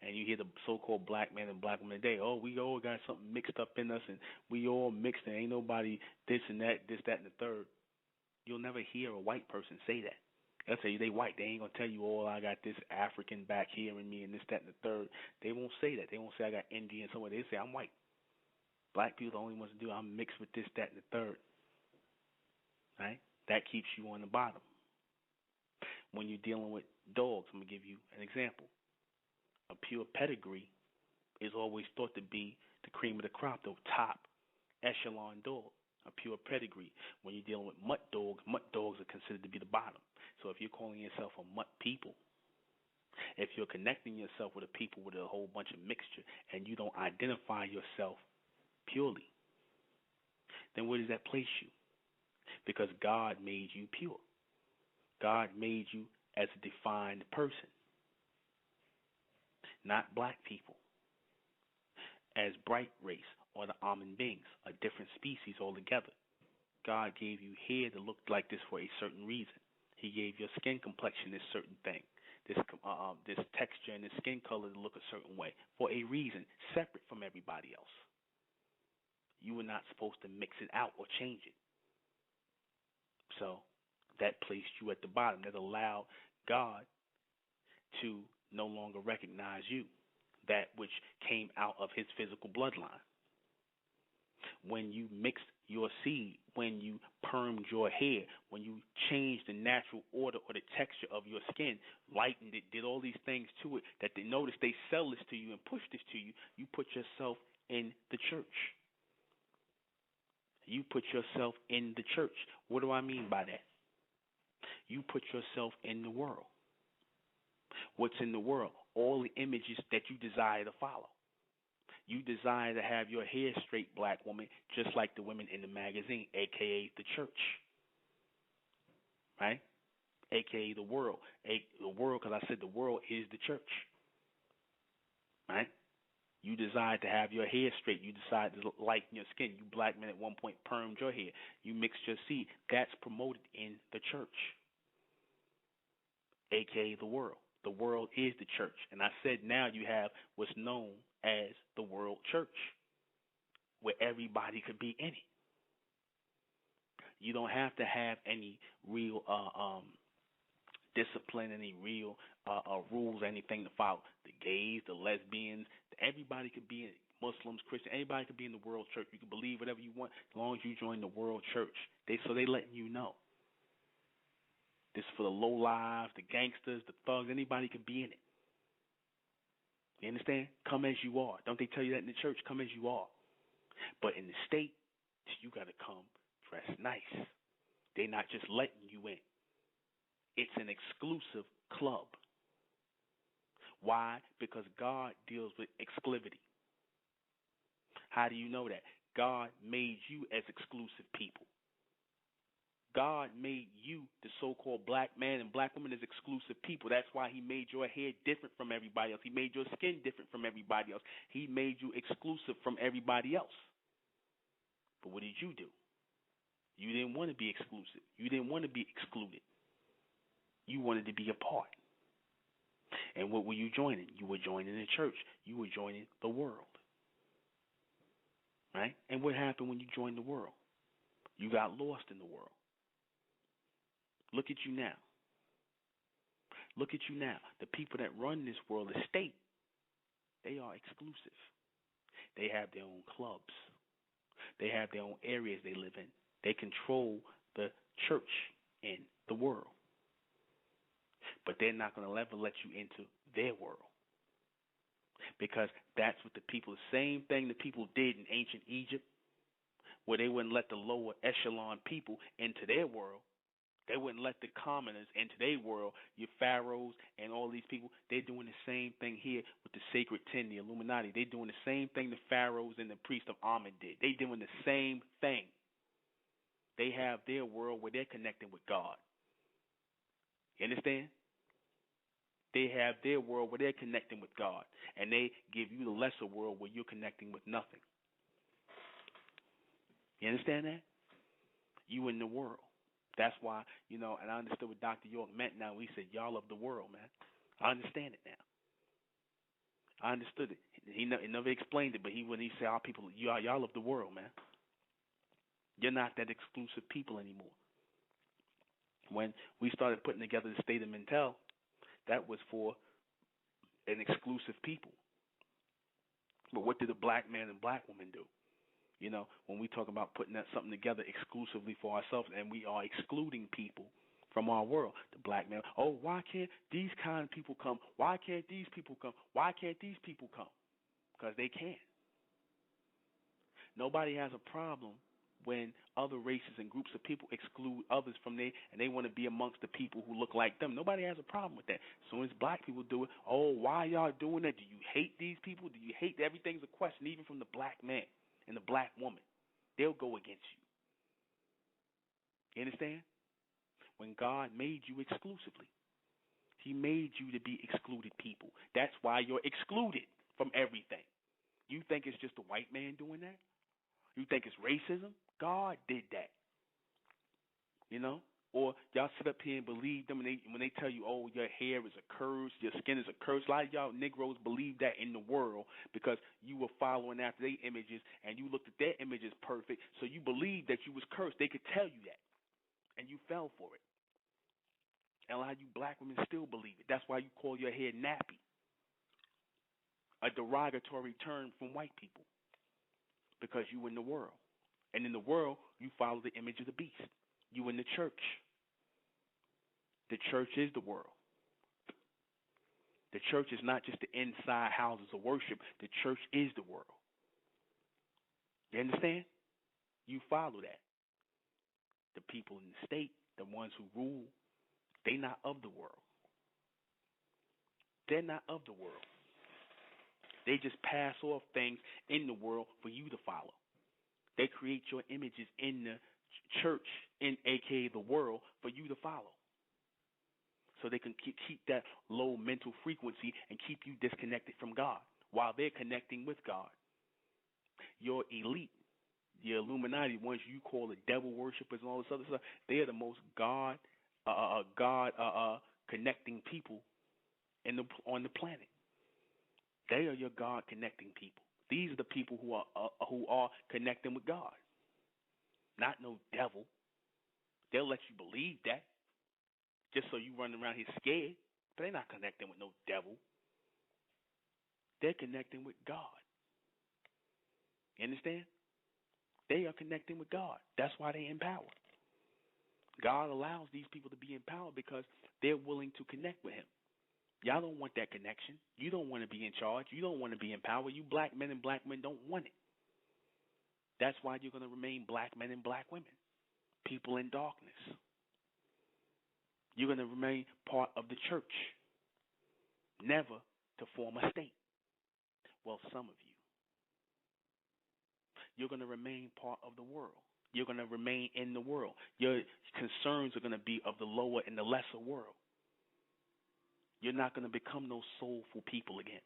And you hear the so-called black man and black woman today, oh, we all got something mixed up in us, and we all mixed, and ain't nobody this and that, this, that, and the third. You'll never hear a white person say that. They'll tell you they white. They ain't going to tell you, oh, I got this African back here in me and this, that, and the third. They won't say that. They won't say I got Indian somewhere. They say I'm white. Black people are the only ones to do I'm mixed with this, that, and the third. Right? That keeps you on the bottom. When you're dealing with dogs, I'm going to give you an example. A pure pedigree is always thought to be the cream of the crop, the top echelon dog. A pure pedigree. When you're dealing with mutt dogs are considered to be the bottom. So if you're calling yourself a mutt people, if you're connecting yourself with a people with a whole bunch of mixture and you don't identify yourself purely, then where does that place you? Because God made you pure. God made you as a defined person, not black people, as bright race or the almond beings, a different species altogether. God gave you hair to look like this for a certain reason. He gave your skin complexion this certain thing, this texture and this skin color to look a certain way for a reason, separate from everybody else. You were not supposed to mix it out or change it. So that placed you at the bottom. That allowed God to no longer recognize you, that which came out of his physical bloodline. When you mixed your seed, when you permed your hair, when you changed the natural order or the texture of your skin, lightened it, did all these things to it, that they noticed they sell this to you and push this to you, you put yourself in the church. You put yourself in the church. What do I mean by that? You put yourself in the world. What's in the world? All the images that you desire to follow. You desire to have your hair straight, black woman, just like the women in the magazine, a.k.a. the church, right? A.k.a. the world. The world, because I said the world is the church, right? You desire to have your hair straight. You decide to lighten your skin. You black men at one point permed your hair. You mixed your seed. That's promoted in the church, a.k.a. the world. The world is the church. And I said now you have what's known as the world church, where everybody could be in it. You don't have to have any real discipline, any real rules, anything to follow. The gays, the lesbians, everybody could be in it. Muslims, Christians, anybody could be in the world church. You can believe whatever you want as long as you join the world church. So they letting you know. This is for the low lives, the gangsters, the thugs. Anybody can be in it. You understand? Come as you are. Don't they tell you that in the church? Come as you are. But in the state, you got to come dressed nice. They're not just letting you in. It's an exclusive club. Why? Because God deals with exclusivity. How do you know that? God made you as exclusive people. God made you, the so-called black man and black woman, as exclusive people. That's why he made your hair different from everybody else. He made your skin different from everybody else. He made you exclusive from everybody else. But what did you do? You didn't want to be exclusive. You didn't want to be excluded. You wanted to be a part. And what were you joining? You were joining the church. You were joining the world. Right? And what happened when you joined the world? You got lost in the world. Look at you now. Look at you now. The people that run this world, the state, they are exclusive. They have their own clubs. They have their own areas they live in. They control the church in the world. But they're not going to ever let you into their world. Because that's what the people, the same thing the people did in ancient Egypt where they wouldn't let the lower echelon people into their world. They wouldn't let the commoners into their world, your pharaohs and all these people. They're doing the same thing here with the Sacred Ten, the Illuminati. They're doing the same thing the pharaohs and the priest of Amen did. They're doing the same thing. They have their world where they're connecting with God. You understand? They have their world where they're connecting with God. And they give you the lesser world where you're connecting with nothing. You understand that? You in the world. That's why, and I understood what Dr. York meant now when he said, y'all of the world, man. I understand it now. I understood it. He never explained it, but when he said, our people, y'all of the world, man. You're not that exclusive people anymore. When we started putting together the State of Mental, that was for an exclusive people. But what did a black man and black woman do? When we talk about putting something together exclusively for ourselves, and we are excluding people from our world, the black man, why can't these kind of people come? Why can't these people come? Why can't these people come? Because they can't. Nobody has a problem when other races and groups of people exclude others from there, and they want to be amongst the people who look like them. Nobody has a problem with that. As soon as black people do it, why y'all doing that? Do you hate these people? Do you hate everything's a question, even from the black man and the black woman? They'll go against you. You understand? When God made you exclusively, He made you to be excluded people. That's why you're excluded from everything. You think it's just a white man doing that? You think it's racism? God did that. Or y'all sit up here and believe them, and when they tell you, your hair is a curse, your skin is a curse. A lot of y'all Negroes believe that in the world because you were following after their images, and you looked at their images perfect, so you believed that you was cursed. They could tell you that, and you fell for it. And a lot of you black women still believe it. That's why you call your hair nappy, a derogatory term from white people, because you in the world. And in the world, you follow the image of the beast. You in the church. The church is the world. The church is not just the inside houses of worship. The church is the world. You understand? You follow that. The people in the state, the ones who rule, they not of the world. They're not of the world. They just pass off things in the world for you to follow. They create your images in the church, aka the world, for you to follow. So they can keep that low mental frequency and keep you disconnected from God while they're connecting with God. Your elite, your Illuminati, ones you call the devil worshippers and all this other stuff, they are the most God connecting people on the planet. They are your God connecting people. These are the people who are connecting with God. Not no devil. They'll let you believe that just so you run around here scared. But they're not connecting with no devil. They're connecting with God. You understand? They are connecting with God. That's why they're in power. God allows these people to be in power because they're willing to connect with Him. Y'all don't want that connection. You don't want to be in charge. You don't want to be in power. You black men and black women don't want it. That's why you're going to remain black men and black women, people in darkness. You're going to remain part of the church, never to form a state. Well, some of you. You're going to remain part of the world. You're going to remain in the world. Your concerns are going to be of the lower and the lesser world. You're not going to become those soulful people again.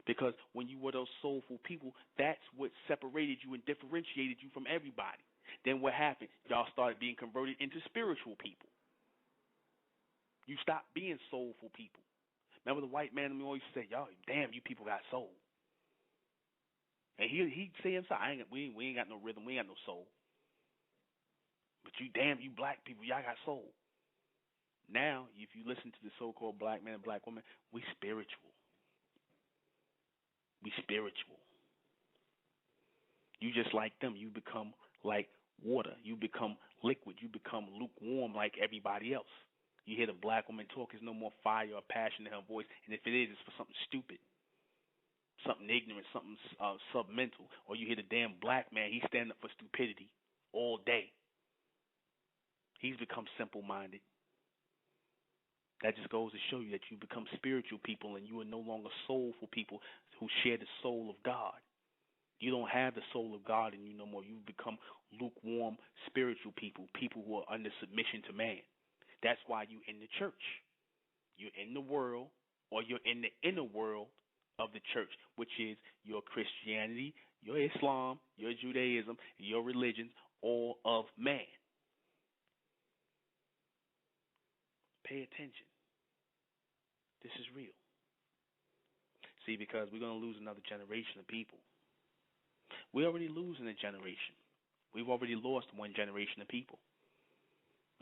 Because when you were those soulful people, that's what separated you and differentiated you from everybody. Then what happened? Y'all started being converted into spiritual people. You stopped being soulful people. Remember the white man always said, y'all, damn, you people got soul. And he'd say himself, we ain't got no rhythm, we ain't got no soul. But you black people, y'all got soul. Now, if you listen to the so-called black man and black woman, we spiritual. We spiritual. You just like them. You become like water. You become liquid. You become lukewarm like everybody else. You hear the black woman talk, there's no more fire or passion in her voice. And if it is, it's for something stupid, something ignorant, something submental. Or you hear the damn black man, he's standing up for stupidity. all day. He's become simple-minded. That just goes to show you that you become spiritual people and you are no longer soulful people who share the soul of God. You don't have the soul of God in you no more. You've become lukewarm spiritual people, people who are under submission to man. That's why you're in the church. You're in the world, or you're in the inner world of the church, which is your Christianity, your Islam, your Judaism, your religions, all of man. Pay attention. This is real. See, because we're going to lose another generation of people. We're already losing a generation. We've already lost one generation of people,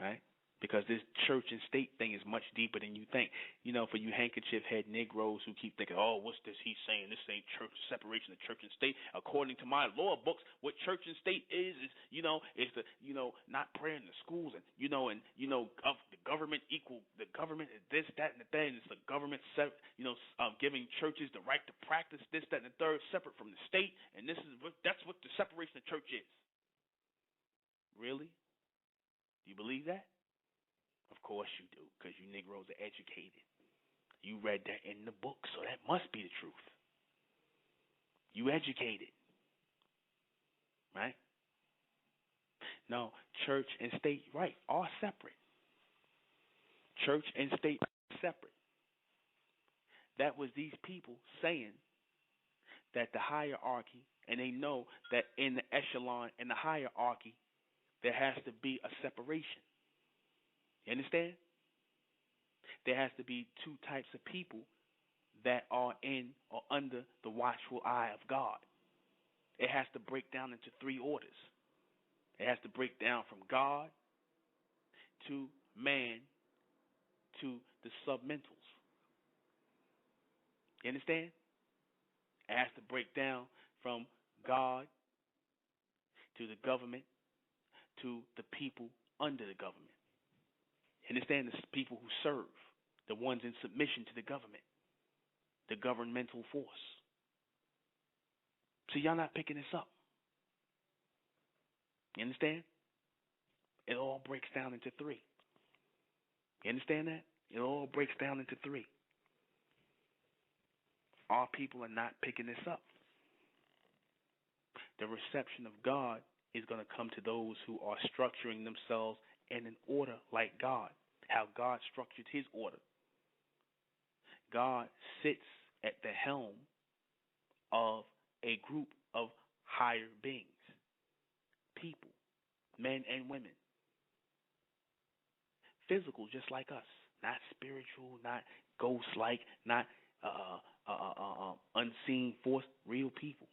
right? Because this church and state thing is much deeper than you think. You know, for you handkerchief head Negroes who keep thinking, oh, what's this he's saying? This ain't church separation of church and state. According to my law books, what church and state is is the, not praying in the schools and, of the government equal, the government is this, that, and the thing. It's the government, giving churches the right to practice this, that, and the third separate from the state. And that's what the separation of church is. Really? Do you believe that? Of course you do, because you Negroes are educated. You read that in the book, so that must be the truth. You educated, right? No, church and state, right, are separate. Church and state are separate. That was these people saying that the hierarchy, and they know that in the echelon, in the hierarchy, there has to be a separation. You understand? There has to be two types of people that are in or under the watchful eye of God. It has to break down into three orders. It has to break down from God to man to the submentals. You understand? It has to break down from God to the government to the people under the government. Understand, the people who serve, the ones in submission to the government, the governmental force. So y'all not picking this up. You understand? It all breaks down into three. You understand that? It all breaks down into three. Our people are not picking this up. The reception of God is going to come to those who are structuring themselves in an order like God, how God structured his order. God sits at the helm of a group of higher beings, people, men and women, physical just like us, not spiritual, not ghost-like, not unseen force, real people,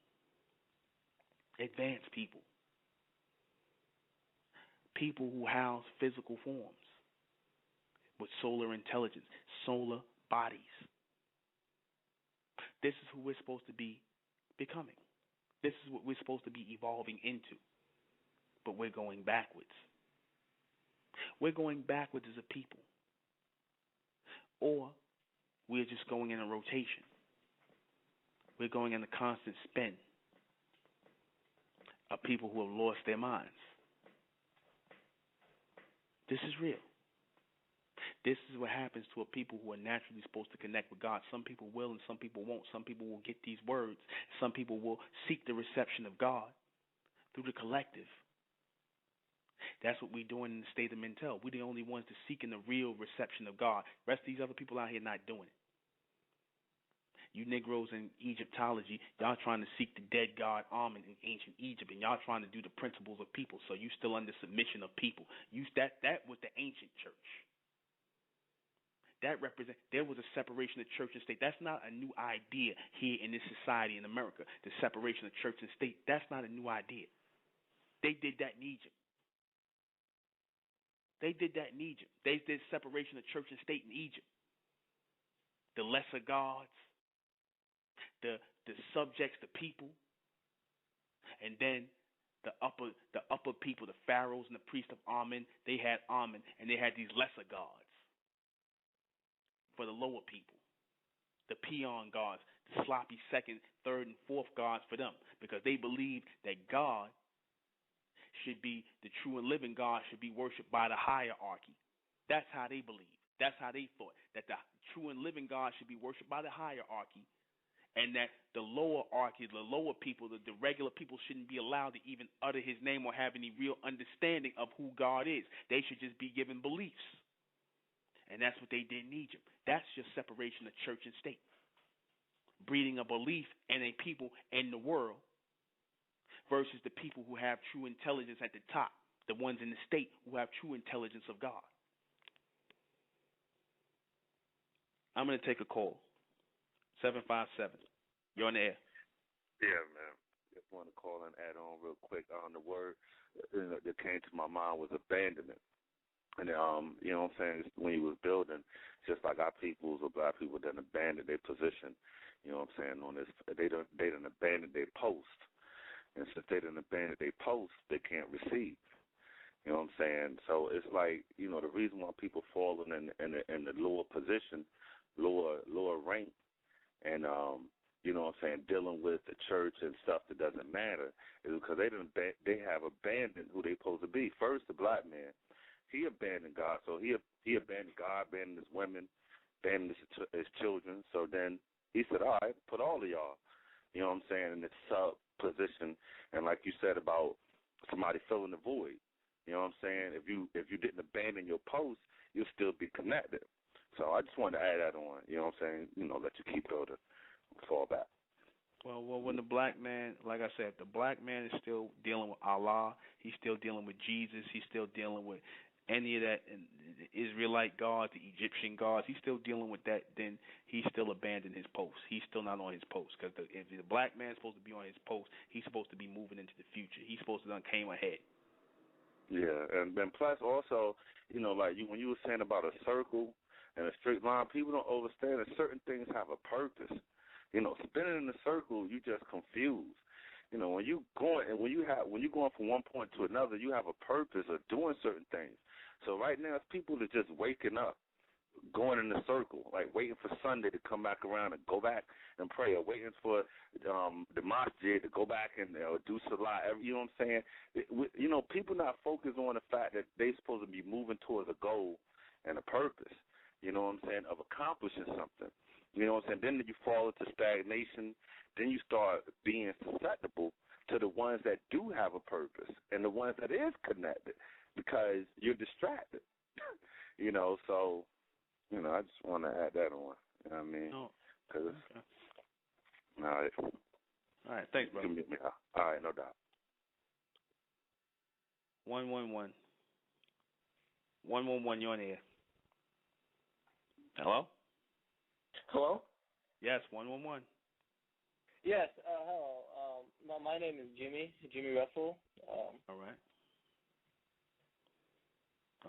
advanced people. People who house physical forms with solar intelligence, solar bodies. This is who we're supposed to be becoming. This is what we're supposed to be evolving into. But we're going backwards. We're going backwards as a people. Or we're just going in a rotation. We're going in a constant spin of people who have lost their minds. This is real. This is what happens to a people who are naturally supposed to connect with God. Some people will and some people won't. Some people will get these words. Some people will seek the reception of God through the collective. That's what we're doing in the state of Mentel. We're the only ones that seeking the real reception of God. The rest of these other people out here not doing it. You Negroes in Egyptology, y'all trying to seek the dead god Amun in ancient Egypt, and y'all trying to do the principles of people, so you still under submission of people. That was the ancient church. There was a separation of church and state. That's not a new idea here in this society in America, the separation of church and state. That's not a new idea. They did that in Egypt. They did separation of church and state in Egypt. The lesser gods, the subjects, the people, and then the upper people, the pharaohs and the priests of Amun. They had Amun, and they had these lesser gods for the lower people, the peon gods, the sloppy second, third, and fourth gods for them, because they believed that God should be the true and living God should be worshipped by the hierarchy. That's how they believe. That's how they thought, that the true and living God should be worshipped by the hierarchy, and that the lower archy, the lower people, the regular people shouldn't be allowed to even utter his name or have any real understanding of who God is. They should just be given beliefs. And that's what they did in Egypt. That's just separation of church and state. Breeding a belief in a people in the world versus the people who have true intelligence at the top, the ones in the state who have true intelligence of God. I'm going to take a call. 757. You're on the air. Yeah, man. Just want to call and add on real quick on the word that came to my mind was abandonment. And, you know what I'm saying, when he was building, just like our peoples or black people done abandoned their position, you know what I'm saying, on this, they done abandoned their post. And since they done abandoned their post, they can't receive. You know what I'm saying? So it's like, you know, the reason why people falling in the lower position, lower rank, and you know what I'm saying, dealing with the church and stuff that doesn't matter, is because they have abandoned who they supposed to be. First, the black man, he abandoned God, so he abandoned God, abandoned his women, abandoned his children. So then he said, all right, put all of y'all, you know what I'm saying, in this sub position. And like you said about somebody filling the void, you know what I'm saying, if you didn't abandon your post, you'll still be connected. So I just wanted to add that on, you know what I'm saying, you know, let you keep go to fall back. Well, when the black man, like I said, the black man is still dealing with Allah, he's still dealing with Jesus, he's still dealing with any of that, the Israelite gods, the Egyptian gods, he's still dealing with that, then he's still abandoned his post. He's still not on his post, because if the black man's supposed to be on his post, he's supposed to be moving into the future. He's supposed to have came ahead. Yeah, and then plus also, you know, like when you were saying about a circle and a straight line, people don't understand that certain things have a purpose. You know, spinning in a circle, you just confused. You know, when you're going from one point to another, you have a purpose of doing certain things. So right now, it's people that just waking up, going in a circle, like waiting for Sunday to come back around and go back and pray, or waiting for the masjid to go back and do salah. You know what I'm saying? You know, people not focused on the fact that they're supposed to be moving towards a goal and a purpose, you know what I'm saying, of accomplishing something. You know what I'm saying? Then you fall into stagnation. Then you start being susceptible to the ones that do have a purpose and the ones that is connected, because you're distracted. You know, so, you know, I just want to add that on. You know what I mean? Cause, okay. All right. All right, thanks, brother. All right, no doubt. 111. 111, you're on the air. Hello? Hello? Yes, 111. Yes, hello. My name is Jimmy Russell. All right.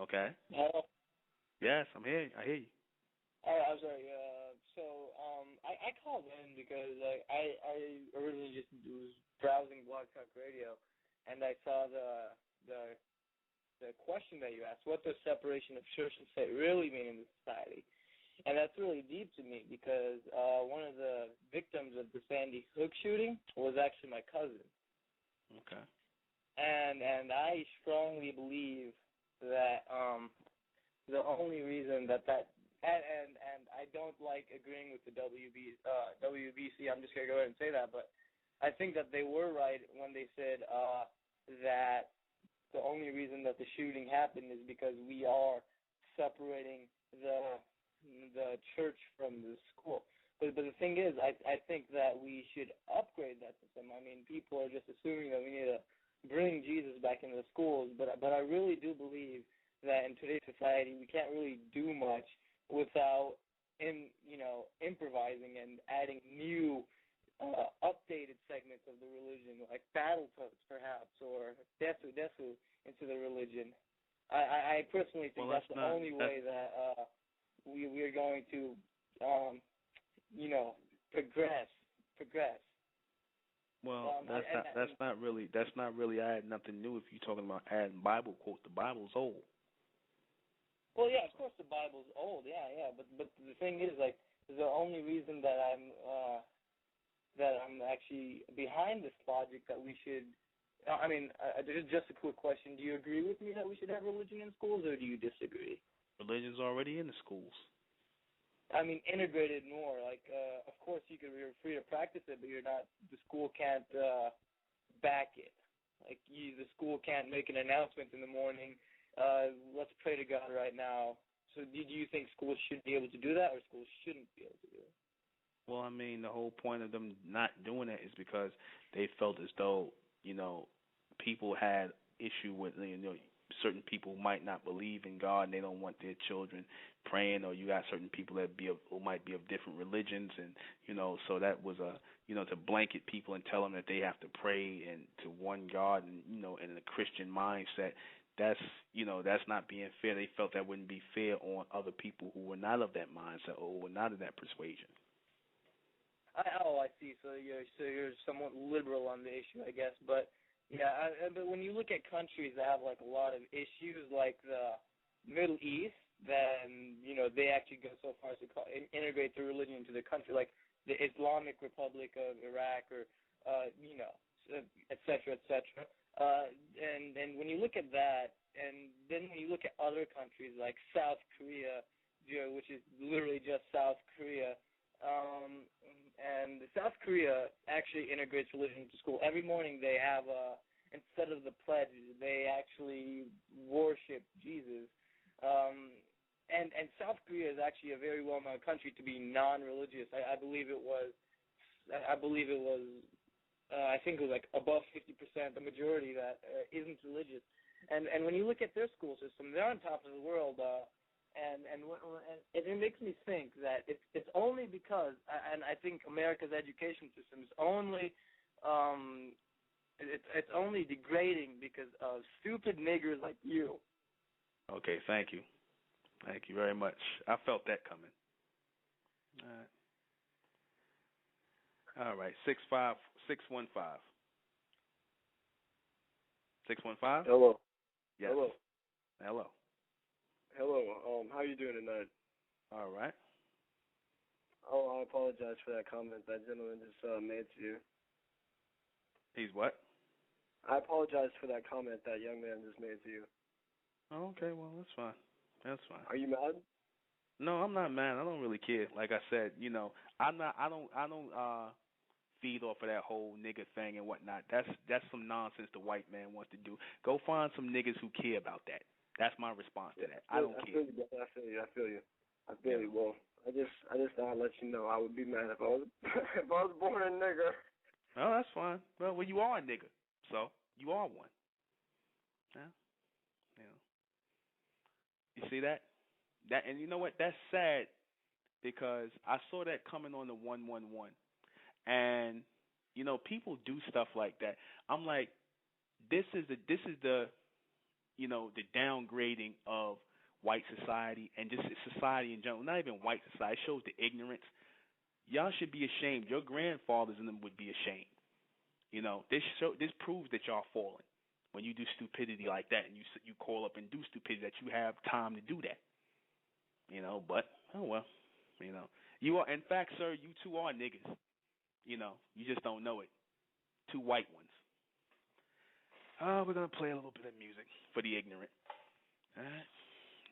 Okay. Hello? Yes, I'm here. I hear you. I'm sorry. I called in because I originally just was browsing Blog Talk Radio, and I saw the question that you asked: what does separation of church and state really mean in society? And that's really deep to me, because one of the victims of the Sandy Hook shooting was actually my cousin. Okay. And I strongly believe that the only reason that and I don't like agreeing with the WBC. I'm just gonna go ahead and say that, but I think that they were right when they said that the only reason that the shooting happened is because we are separating the church from the school. But the thing is, I think that we should upgrade that system. I mean, people are just assuming that we need to bring Jesus back into the schools, but I really do believe that in today's society we can't really do much without improvising and adding new updated segments of the religion, like Battletoads perhaps, or Desu into the religion. I personally think that's the only way that we are going to, progress. Well, that's not really adding nothing new. If you're talking about adding Bible quotes, the Bible's old. Well, yeah, of course the Bible's old, yeah, but the thing is, like, the only reason that I'm actually behind this logic that we should I mean, just a quick question. Do you agree with me that we should have religion in schools, or do you disagree? Religion's already in the schools. I mean, integrated more. Like, of course, you're free to practice it, but the school can't back it. Like, the school can't make an announcement in the morning, let's pray to God right now. So do you think schools should be able to do that, or schools shouldn't be able to do it? Well, I mean, the whole point of them not doing it is because they felt as though, people had issue with, certain people might not believe in God and they don't want their children praying, or you got certain people that who might be of different religions, and so that was to blanket people and tell them that they have to pray and to one God, and in the Christian mindset, that's not being fair. They felt that wouldn't be fair on other people who were not of that mindset or who were not of that persuasion. I see. So you're somewhat liberal on the issue, I guess. But yeah, but when you look at countries that have like a lot of issues, like the Middle East, then they actually go so far as to integrate the religion into the country, like the Islamic Republic of Iraq, or et cetera, et cetera. And when you look at that, and then when you look at other countries like South Korea, which is literally just South Korea. And South Korea actually integrates religion into school. Every morning they have, instead of the pledge, they actually worship Jesus. And South Korea is actually a very well-known country to be non-religious. I think it was like above 50%, the majority that isn't religious. And when you look at their school system, they're on top of the world. And it makes me think that it's only because, and I think America's education system is only it's only degrading because of stupid niggers like you. Okay, thank you very much. I felt that coming. All right, 615. 615. Hello. Yes. Hello. Hello. How you doing tonight? All right. Oh, I apologize for that comment that gentleman just made to you. He's what? I apologize for that comment that young man just made to you. Oh, okay. Well, that's fine. Are you mad? No, I'm not mad. I don't really care. Like I said, I don't feed off of that whole nigger thing and whatnot. That's some nonsense the white man wants to do. Go find some niggas who care about that. That's my response to that. I don't care. I feel you. Well, I just thought I'd let you know I would be mad if I was if I was born a nigger. Oh, that's fine. Well, you are a nigger, so you are one. Yeah. You see that? And you know what? That's sad because I saw that coming on the 111, and people do stuff like that. I'm like, this is the the downgrading of white society and just society in general. Not even white society. It shows the ignorance. Y'all should be ashamed. Your grandfathers and them would be ashamed. This proves that y'all falling when you do stupidity like that, and you call up and do stupidity that you have time to do that. But oh well. You are, in fact, sir, you two are niggas. You just don't know it. Two white ones. We're going to play a little bit of music for the ignorant. All right.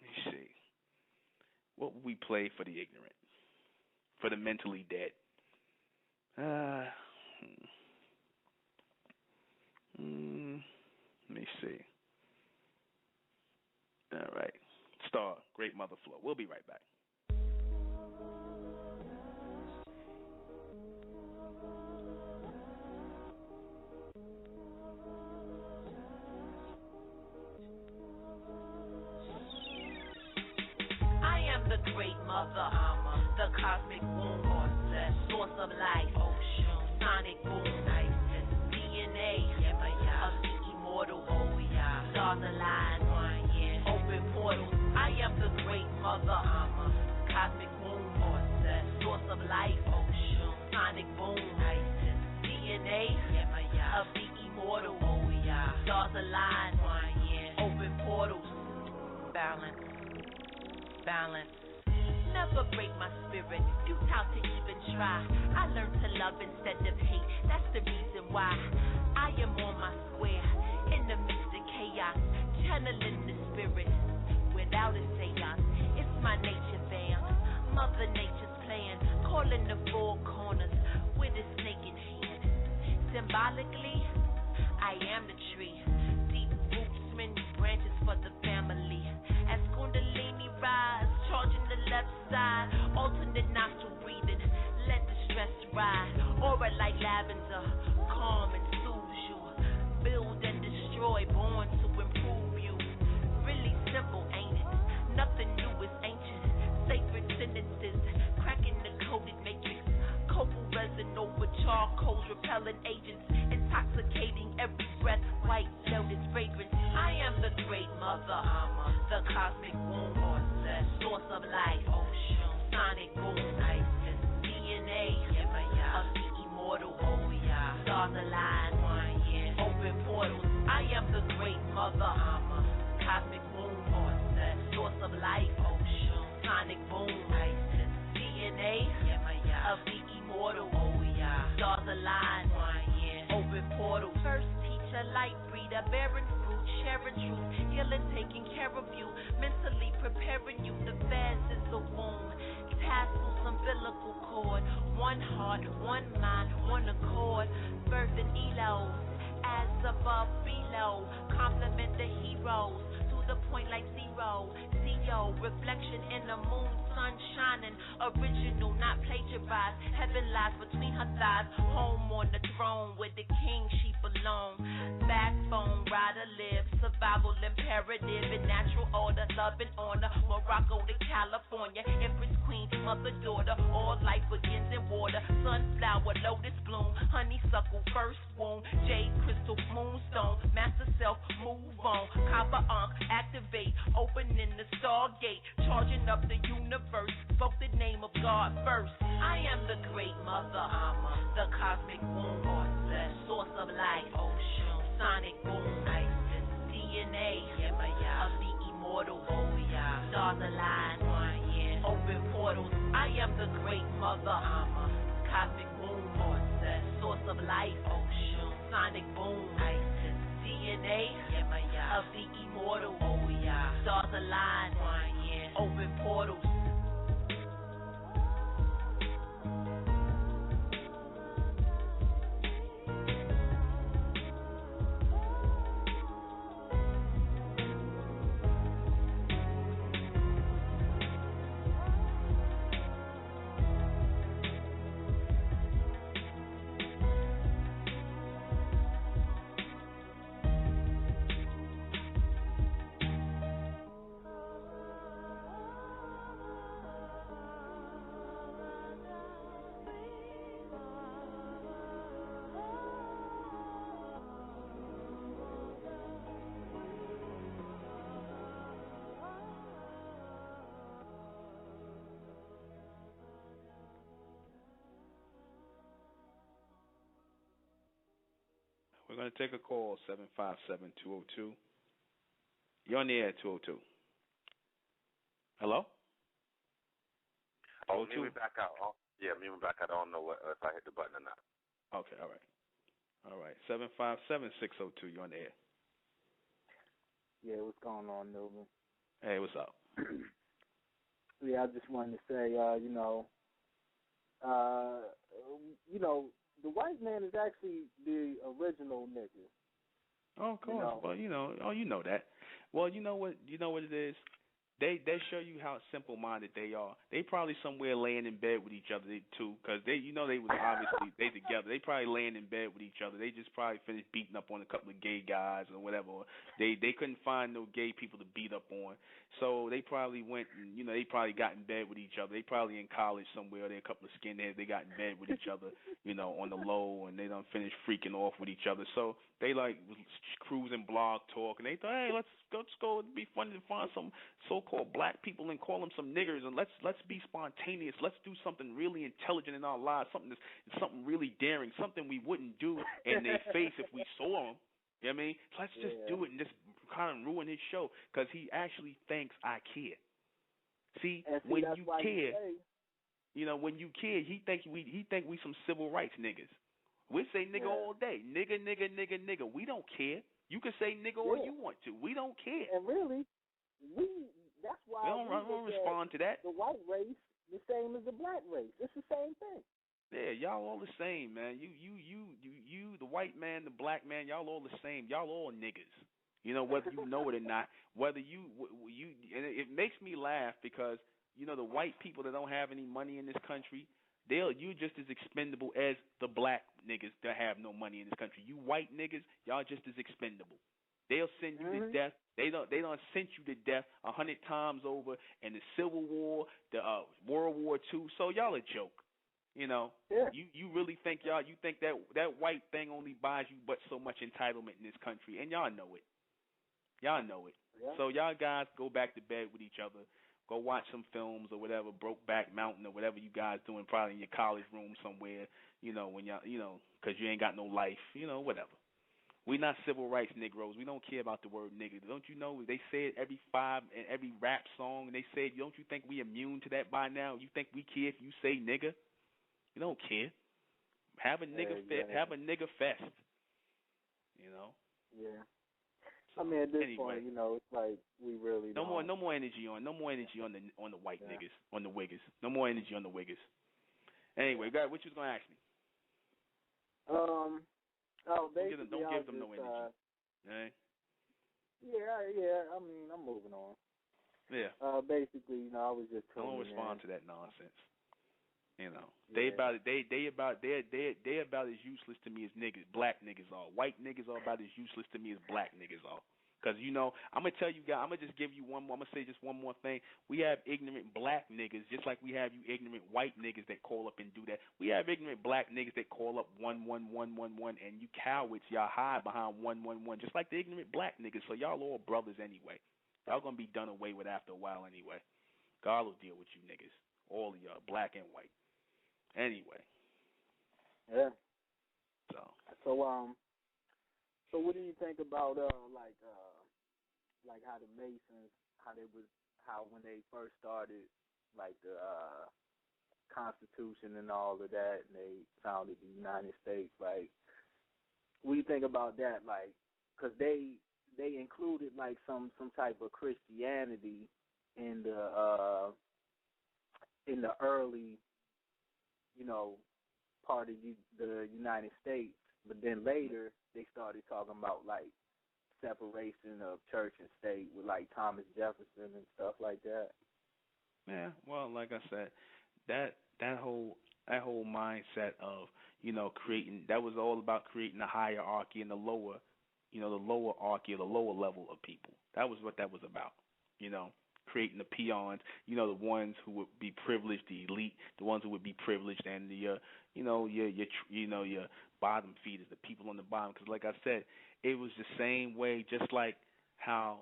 Let me see. What would we play for the ignorant? For the mentally dead? Let me see. All right. Star, Great Mother Flow. We'll be right back. The great mother, the cosmic womb, source of life, sonic boom, DNA of the immortal, stars align, open portals. I am the great mother, cosmic womb, source of life, sonic boom, DNA of the immortal, stars align, open portals, balance. Never break my spirit, futile to even try. I learned to love instead of hate, that's the reason why I am on my square, in the midst of chaos, channeling the spirit, without a seance. It's my nature fam, Mother Nature's plan, calling the four corners, with a snake in hand. Symbolically, I am the tree, deep roots, many branches for the family. As Kundalini rise, charging the left side, alternate nostril breathing, let the stress ride. Aura like lavender, calm and soothes you. Build and destroy, born to improve you. Really simple, ain't it? Nothing new is ancient. Sacred sentences, cracking the coded matrix. Copal resin over charcoals, repellent agents, intoxicating every breath, white lotus fragrance. I am the great mother, the cosmic womb, source of life, ocean, sonic boom, Isis, DNA of the immortal, stars align, open portals. I am the great mother, cosmic womb, source of life, ocean, sonic boom, Isis, DNA of the immortal, stars align, open portals. First teacher, light breeder, bearing fruit, sharing truth, healing, taking care of you, mentally preparing you. The fast is the womb, tassels, umbilical cord, one heart, one mind, one accord, birth and elos, as above, below, compliment the heroes, to the point like zero, CO, reflection in the moon, sun shining, original, not plagiarized, heaven lies between her thighs, home on the throne, with the king she belong, backbone, rider live, survival imperative, in natural order, love and honor, Morocco to California, empress queen, mother, daughter, all life begins in water, sunflower, lotus bloom, honeysuckle, first womb, jade crystal, moonstone, master self, move on, copper ankh, activate, opening the stargate, charging up the universe, spoke the name of God first. I am the great mother, the cosmic womb, source of life, ocean, sonic boom, Isis, DNA of the immortal, stars align, open portals. I am the great mother, cosmic womb, source of life, ocean, sonic boom, Isis, DNA of the immortal, stars align, open portals. We're going to take a call, 757-202. You're on the air, 202. Hello? Oh, me back out. Oh, yeah, me back out. I don't know if I hit the button or not. Okay, all right. All right, 757-602. You're on the air. Yeah, what's going on, Milvin? Hey, what's up? Yeah, I just wanted to say, the white man is actually the original nigga. Oh, of course. Well, you know that. Well, you know what it is? They show you how simple-minded they are. They probably somewhere laying in bed with each other too, because they was obviously they together. They probably laying in bed with each other. They just probably finished beating up on a couple of gay guys or whatever. They couldn't find no gay people to beat up on, so they probably went and they probably got in bed with each other. They probably in college somewhere. They a couple of skinheads. They got in bed with each other, on the low, and they done finished freaking off with each other. So they like was cruising Blog Talk, and they thought, hey, let's go. It'd be funny to find some so-called black people and call them some niggers, and let's be spontaneous. Let's do something really intelligent in our lives, something really daring, something we wouldn't do in their face if we saw them. You know what I mean? Let's just do it and just kind of ruin his show because he actually thinks I care. See, when you care, when you care, he think we some civil rights niggas. We say nigga all day. Nigga, nigga, nigga, nigga. We don't care. You can say nigga all you want to. We don't care. And really, that's why we don't respond to that. The white race the same as the black race. It's the same thing. Yeah, y'all all the same, man. You, the white man, the black man, y'all all the same. Y'all all niggas. You know, whether you know it or not. Whether you, and it makes me laugh because you know the white people that don't have any money in this country, you just as expendable as the black niggas that have no money in this country. You white niggas, y'all just as expendable. They'll send you to death. They don't send you to death 100 times over in the Civil War, the World War II. So y'all a joke. You know, you really think you think that white thing only buys you but so much entitlement in this country, and y'all know it. Y'all know it. Yeah. So y'all guys go back to bed with each other. Go watch some films or whatever, Brokeback Mountain or whatever you guys doing, probably in your college room somewhere. You know, when y'all, because you ain't got no life. You know, whatever. We not civil rights Negroes. We don't care about the word nigga. Don't you know they say it every every rap song? And they say, don't you think we immune to that by now? You think we care if you say nigga? You don't care. Have a nigga have a nigga fest. You know. Yeah. I mean, at this point, it's like we really no more energy on the white niggas, on the wiggers. No more energy on the wiggers. Anyway, God, what you was gonna ask me? Basically, don't give them no energy. Right? Yeah. I mean, I'm moving on. Yeah. Basically, I was just. Don't respond to that nonsense. You know, they about as useless to me as niggas, black niggas are. White niggas are about as useless to me as black niggas are. Because, I'm going to tell you guys, I'm going to just give you one more, I'm going to say just one more thing. We have ignorant black niggas, just like we have you ignorant white niggas that call up and do that. We have ignorant black niggas that call up 11111, and you cowards, y'all hide behind 111, just like the ignorant black niggas. So y'all all brothers anyway. Y'all going to be done away with after a while anyway. God will deal with you niggas, all of y'all, black and white. Anyway. Yeah. So what do you think about like how the Masons, how when they first started like the Constitution and all of that, and they founded the United States, like what do you think about that? Like, because they included like some type of Christianity in the early part of the United States, but then later they started talking about like separation of church and state with like Thomas Jefferson and stuff like that. Yeah, well, like I said, that whole mindset of creating, that was all about creating a hierarchy and the lower archy, the lower level of people. That was what that was about. Creating the peons, the ones who would be privileged, the elite, the ones who would be privileged, and your bottom feeders, the people on the bottom. Because, like I said, it was the same way, just like how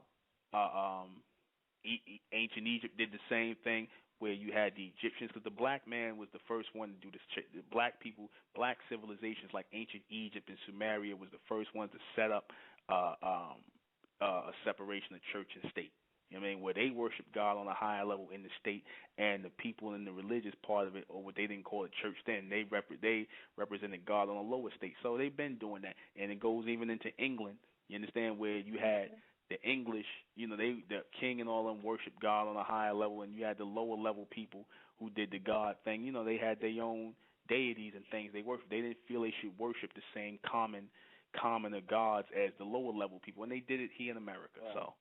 ancient Egypt did the same thing, where you had the Egyptians, because the black man was the first one to do this. The black people, black civilizations like ancient Egypt and Sumeria was the first ones to set up a separation of church and state. Where they worship God on a higher level in the state, and the people in the religious part of it, or what they didn't call it church then, they represented God on a lower state. So they've been doing that, and it goes even into England. You understand, where you had the English, the king and all of them worshiped God on a higher level, and you had the lower level people who did the God thing. They had their own deities and things they worshiped. They didn't feel they should worship the same commoner gods as the lower level people, and they did it here in America. Right. So.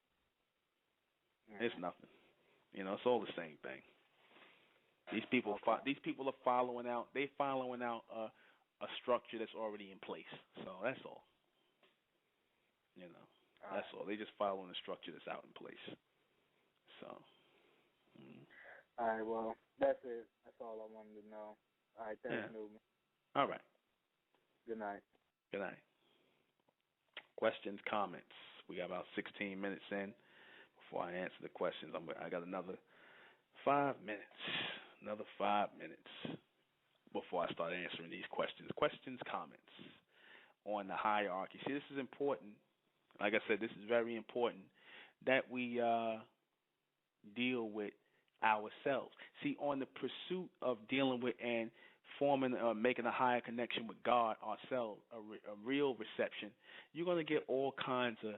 It's nothing. It's all the same thing. These people are following out. They following out a structure that's already in place. So that's all. That's all. They just following the structure that's out in place. So. All right. Well, that's it. That's all I wanted to know. All right. Thanks, Newman. All right. Good night. Good night. Questions, comments. We got about 16 minutes in. Before I answer the questions, I got another 5 minutes. Another 5 minutes before I start answering these questions. Questions, comments on the hierarchy. See, this is important. Like I said, this is very important that we deal with ourselves. See, on the pursuit of dealing with and forming, making a higher connection with God ourselves, a real reception, you're going to get all kinds of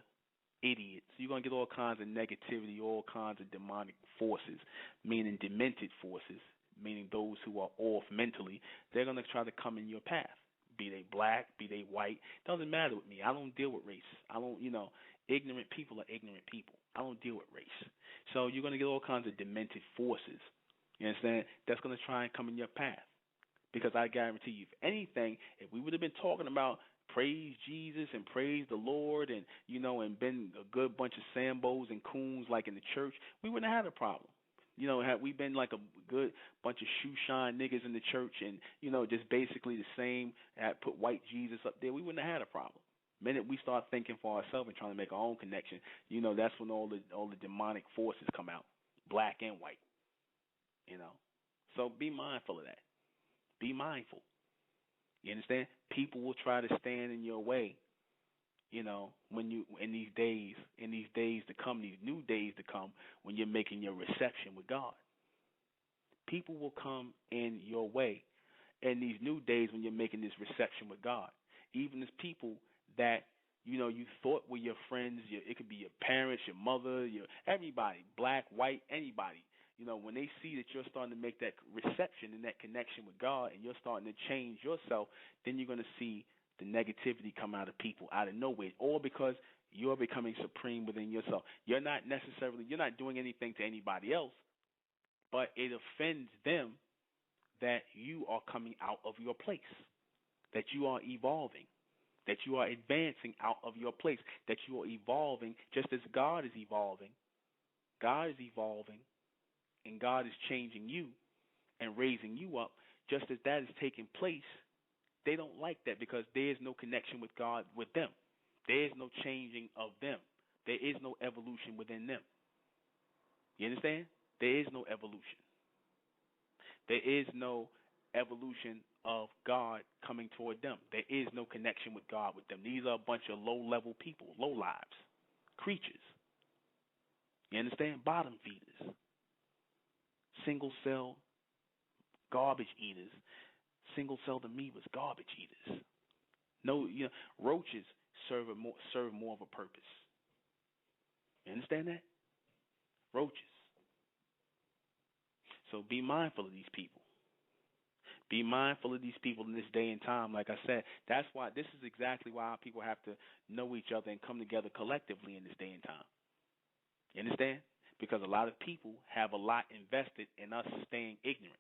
idiots. You're going to get all kinds of negativity, all kinds of demonic forces, meaning demented forces, meaning those who are off mentally. They're going to try to come in your path, be they black, be they white. Doesn't matter with me. I don't deal with race. I don't, ignorant people are ignorant people. I don't deal with race. So you're going to get all kinds of demented forces, you understand, that's going to try and come in your path. Because I guarantee you, if anything, if we would have been talking about praise Jesus and praise the Lord and, and been a good bunch of Sambos and coons like in the church, we wouldn't have had a problem. Had we been like a good bunch of shoe shine niggas in the church and, just basically the same, had put white Jesus up there, we wouldn't have had a problem. The minute we start thinking for ourselves and trying to make our own connection, that's when all the demonic forces come out, black and white, So be mindful of that. Be mindful. You understand? People will try to stand in your way, when you in these days to come, these new days to come, when you're making your reception with God. People will come in your way in these new days when you're making this reception with God. Even as people that you thought were your friends, it could be your parents, your mother, everybody, black, white, anybody. When they see that you're starting to make that reception and that connection with God and you're starting to change yourself, then you're going to see the negativity come out of people out of nowhere, all because you're becoming supreme within yourself. You're not doing anything to anybody else, but it offends them that you are coming out of your place, that you are evolving, that you are advancing out of your place, that you are evolving just as God is evolving. God is evolving. And God is changing you and raising you up. Just as that is taking place, they don't like that because there is no connection with God with them. There is no changing of them. There is no evolution within them. You understand? There is no evolution. There is no evolution of God coming toward them. There is no connection with God with them. These are a bunch of low-level people, low lives, creatures. You understand? Bottom feeders. Single cell garbage eaters, single cell amoebas, garbage eaters. No, roaches serve more of a purpose. You understand that? Roaches. So be mindful of these people. Be mindful of these people in this day and time. Like I said, this is exactly why people have to know each other and come together collectively in this day and time. You understand? Because a lot of people have a lot invested in us staying ignorant.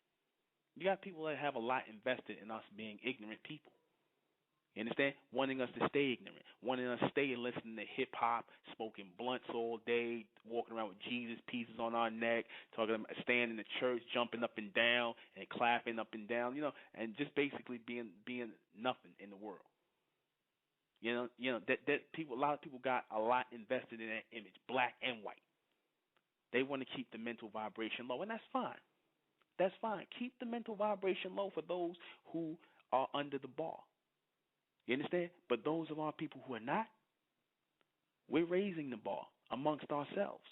You got people that have a lot invested in us being ignorant people. You understand? Wanting us to stay ignorant, wanting us to stay and listening to hip-hop, smoking blunts all day, walking around with Jesus pieces on our neck, staying in the church, jumping up and down and clapping up and down, and just basically being nothing in the world. That people, a lot of people got a lot invested in that image, black and white. They want to keep the mental vibration low, and that's fine. That's fine. Keep the mental vibration low for those who are under the bar. You understand? But those of our people who are not, we're raising the bar amongst ourselves.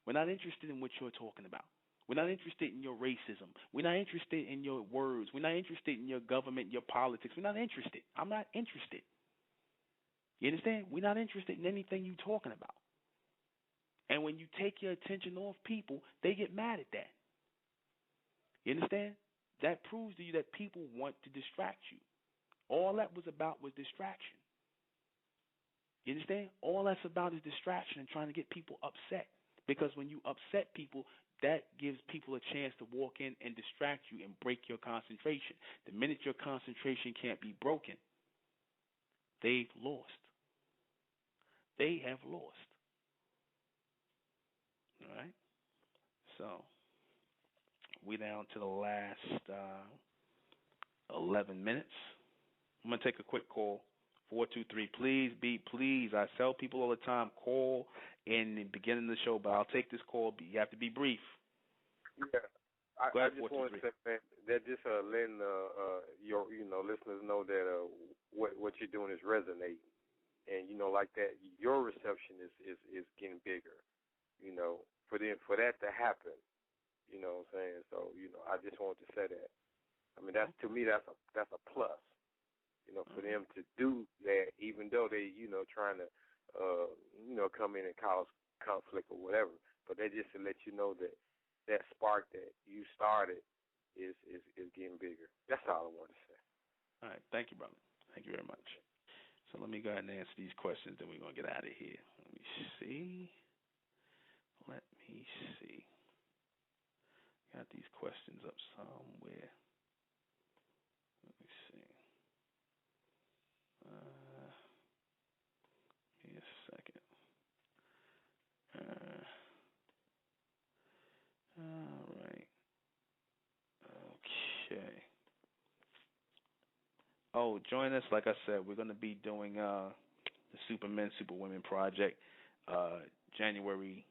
We're not interested in what you're talking about. We're not interested in your racism. We're not interested in your words. We're not interested in your government, your politics. We're not interested. I'm not interested. You understand? We're not interested in anything you're talking about. And when you take your attention off people, they get mad at that. You understand? That proves to you that people want to distract you. All that was about was distraction. You understand? All that's about is distraction and trying to get people upset. Because when you upset people, that gives people a chance to walk in and distract you and break your concentration. The minute your concentration can't be broken, they've lost. They have lost. All right? So, we're down to the last 11 minutes. I'm going to take a quick call. 423. Please. I tell people all the time, call in the beginning of the show, but I'll take this call. You have to be brief. Yeah. I just want to say, man, that just letting your listeners know that what you're doing is resonating, and like that, your reception is getting bigger. For that to happen, you know what I'm saying. So I just wanted to say that. I mean, that's to me that's a plus. You know, for them to do that, even though they, trying to, come in and cause conflict or whatever. But they just to let you know that spark that you started is getting bigger. That's all I want to say. All right. Thank you, brother. Thank you very much. So let me go ahead and answer these questions, then we're going to get out of here. Let me see. Got these questions up somewhere. Let me see. Give me a second. All right. Okay. Oh, join us. Like I said, we're going to be doing the Supermen, Superwomen Project January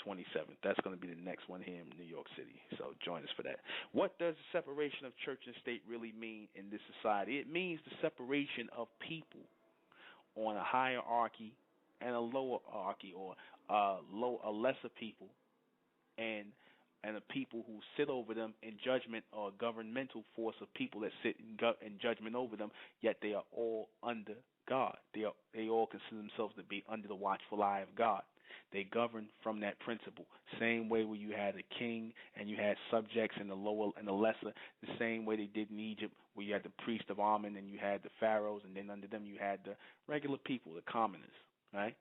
27th. That's going to be the next one here in New York City. So join us for that. What does the separation of church and state really mean in this society? It means the separation of people on a hierarchy and a lower hierarchy, or a lesser people and a people who sit over them in judgment, or a governmental force of people that sit in judgment over them, yet they are all under God. They all consider themselves to be under the watchful eye of God. They govern from that principle. Same way where you had a king and you had subjects in the lower and the lesser, the same way they did in Egypt, where you had the priest of Amun and you had the pharaohs, and then under them you had the regular people, the commoners. Right?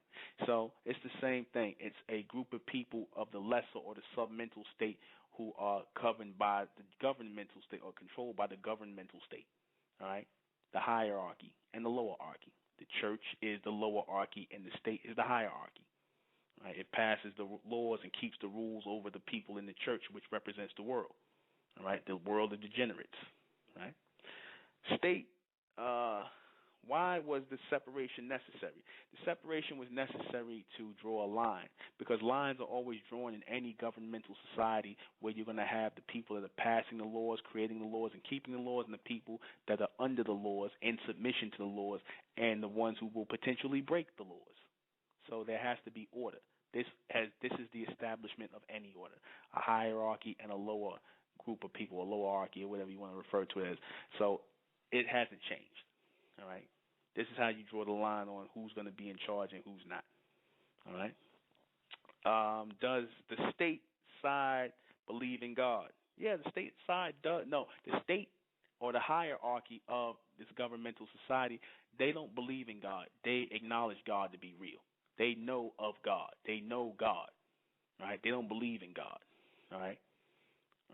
So it's the same thing. It's a group of people of the lesser or the submental state who are governed by the governmental state, or controlled by the governmental state. All right? The hierarchy and the lower hierarchy. The church is the lower hierarchy and the state is the hierarchy. Right? It passes the laws and keeps the rules over the people in the church, which represents the world. All right? The world of degenerates. Right? State, why was the separation necessary? The separation was necessary to draw a line, because lines are always drawn in any governmental society where you're going to have the people that are passing the laws, creating the laws, and keeping the laws, and the people that are under the laws, in submission to the laws, and the ones who will potentially break the laws. So there has to be order. This is the establishment of any order, a hierarchy and a lower group of people, a lower hierarchy, or whatever you want to refer to it as. So it hasn't changed. All right? This is how you draw the line on who's going to be in charge and who's not. All right? Does the state side believe in God? Yeah, the state side does. No, the state or the hierarchy of this governmental society, they don't believe in God. They acknowledge God to be real. They know of God. They know God. Right? They don't believe in God. All right?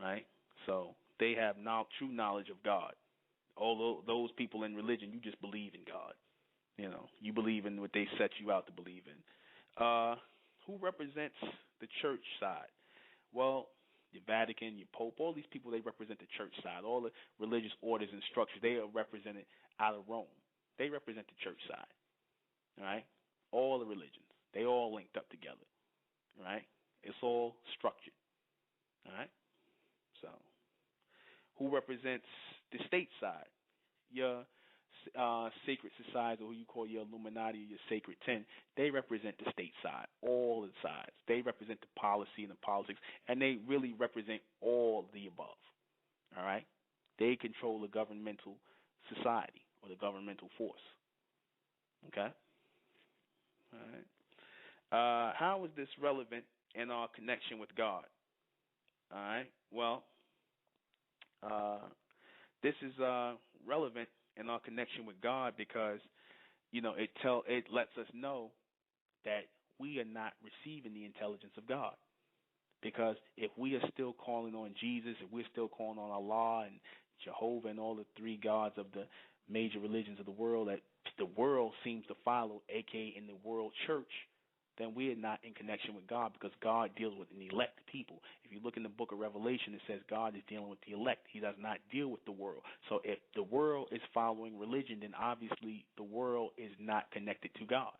Right? So they have true knowledge of God. Although those people in religion, you just believe in God. You know, you believe in what they set you out to believe in. Who represents the church side? Well, the Vatican, your Pope, all these people, they represent the church side. All the religious orders and structures, they are represented out of Rome. They represent the church side. All right? All the religions, they all linked up together. All right? It's all structured. All right? So, who represents the state side? Your sacred societies, or who you call your Illuminati, your Sacred 10, they represent the state side, all the sides. They represent the policy and the politics, and they really represent all the above. All right? They control the governmental society or the governmental force. Okay? All right. How is this relevant in our connection with God? All right? Well, this is relevant in our connection with God because, you know, it lets us know that we are not receiving the intelligence of God. Because if we are still calling on Jesus, if we're still calling on Allah and Jehovah and all the three gods of the major religions of the world that the world seems to follow, aka in the world church, then we are not in connection with God, because God deals with an elect people. If you look in the book of Revelation, it says God is dealing with the elect. He does not deal with the world. So if the world is following religion, then obviously the world is not connected to God,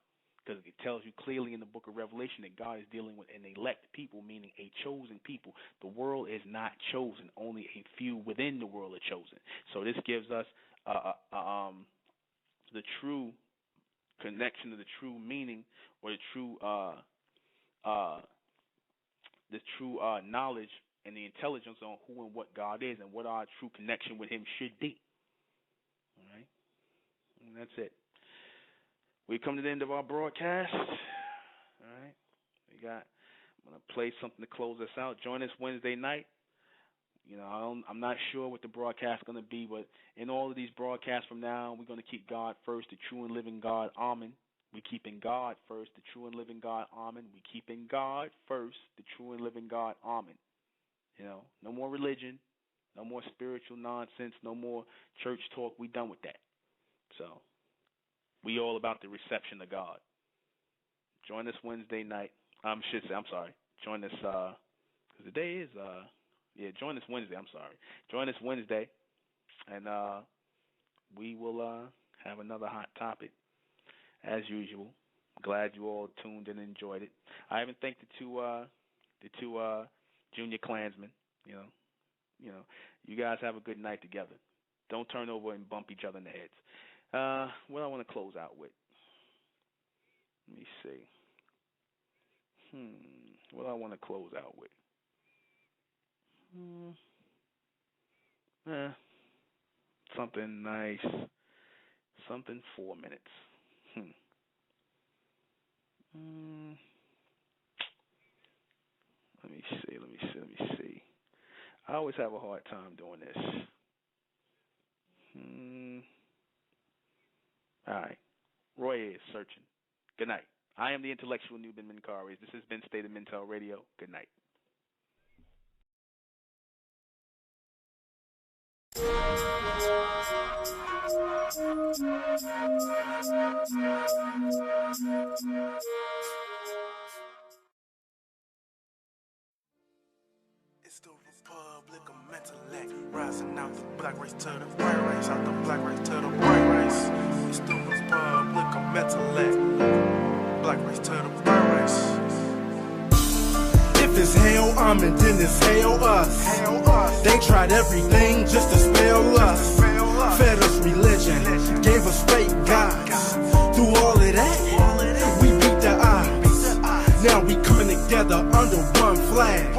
because it tells you clearly in the book of Revelation that God is dealing with an elect people, meaning a chosen people. The world is not chosen. Only a few within the world are chosen. So this gives us the true connection to the true meaning, or the true knowledge and the intelligence on who and what God is and what our true connection with Him should be. All right? And that's it. We come to the end of our broadcast. All right? I'm going to play something to close us out. Join us Wednesday night. You know, I'm not sure what the broadcast is going to be, but in all of these broadcasts from now on, we're going to keep God first, the true and living God. Amen. We're keeping God first, the true and living God. Amen. We're keeping God first, the true and living God. Amen. You know, no more religion, no more spiritual nonsense, no more church talk. We done with that. So we all about the reception of God. Join us Wednesday night. Join us, because the day is, join us Wednesday. Join us Wednesday, and we will have another hot topic, as usual. Glad you all tuned in and enjoyed it. I haven't thanked the two junior Klansmen. You know, you guys have a good night together. Don't turn over and bump each other in the heads. What I want to close out with. Let me see. What I want to close out with. Something nice. Something 4 minutes. Let me see. I always have a hard time doing this. All right. Roy is searching. Good night. I am the intellectual Nuben Menkarayzz. This has been State of Mental Radio. Good night. It's the Republic of Mentellect, rising out the black race to the white race, out the black race to the white race. It's the Republic of Mentellect, black race to the white race. If it's hell, and then it's hell us. They tried everything just to spell us. Fed us religion, gave us fake gods. Through all of that, we beat the odds. Now we coming together under one flag.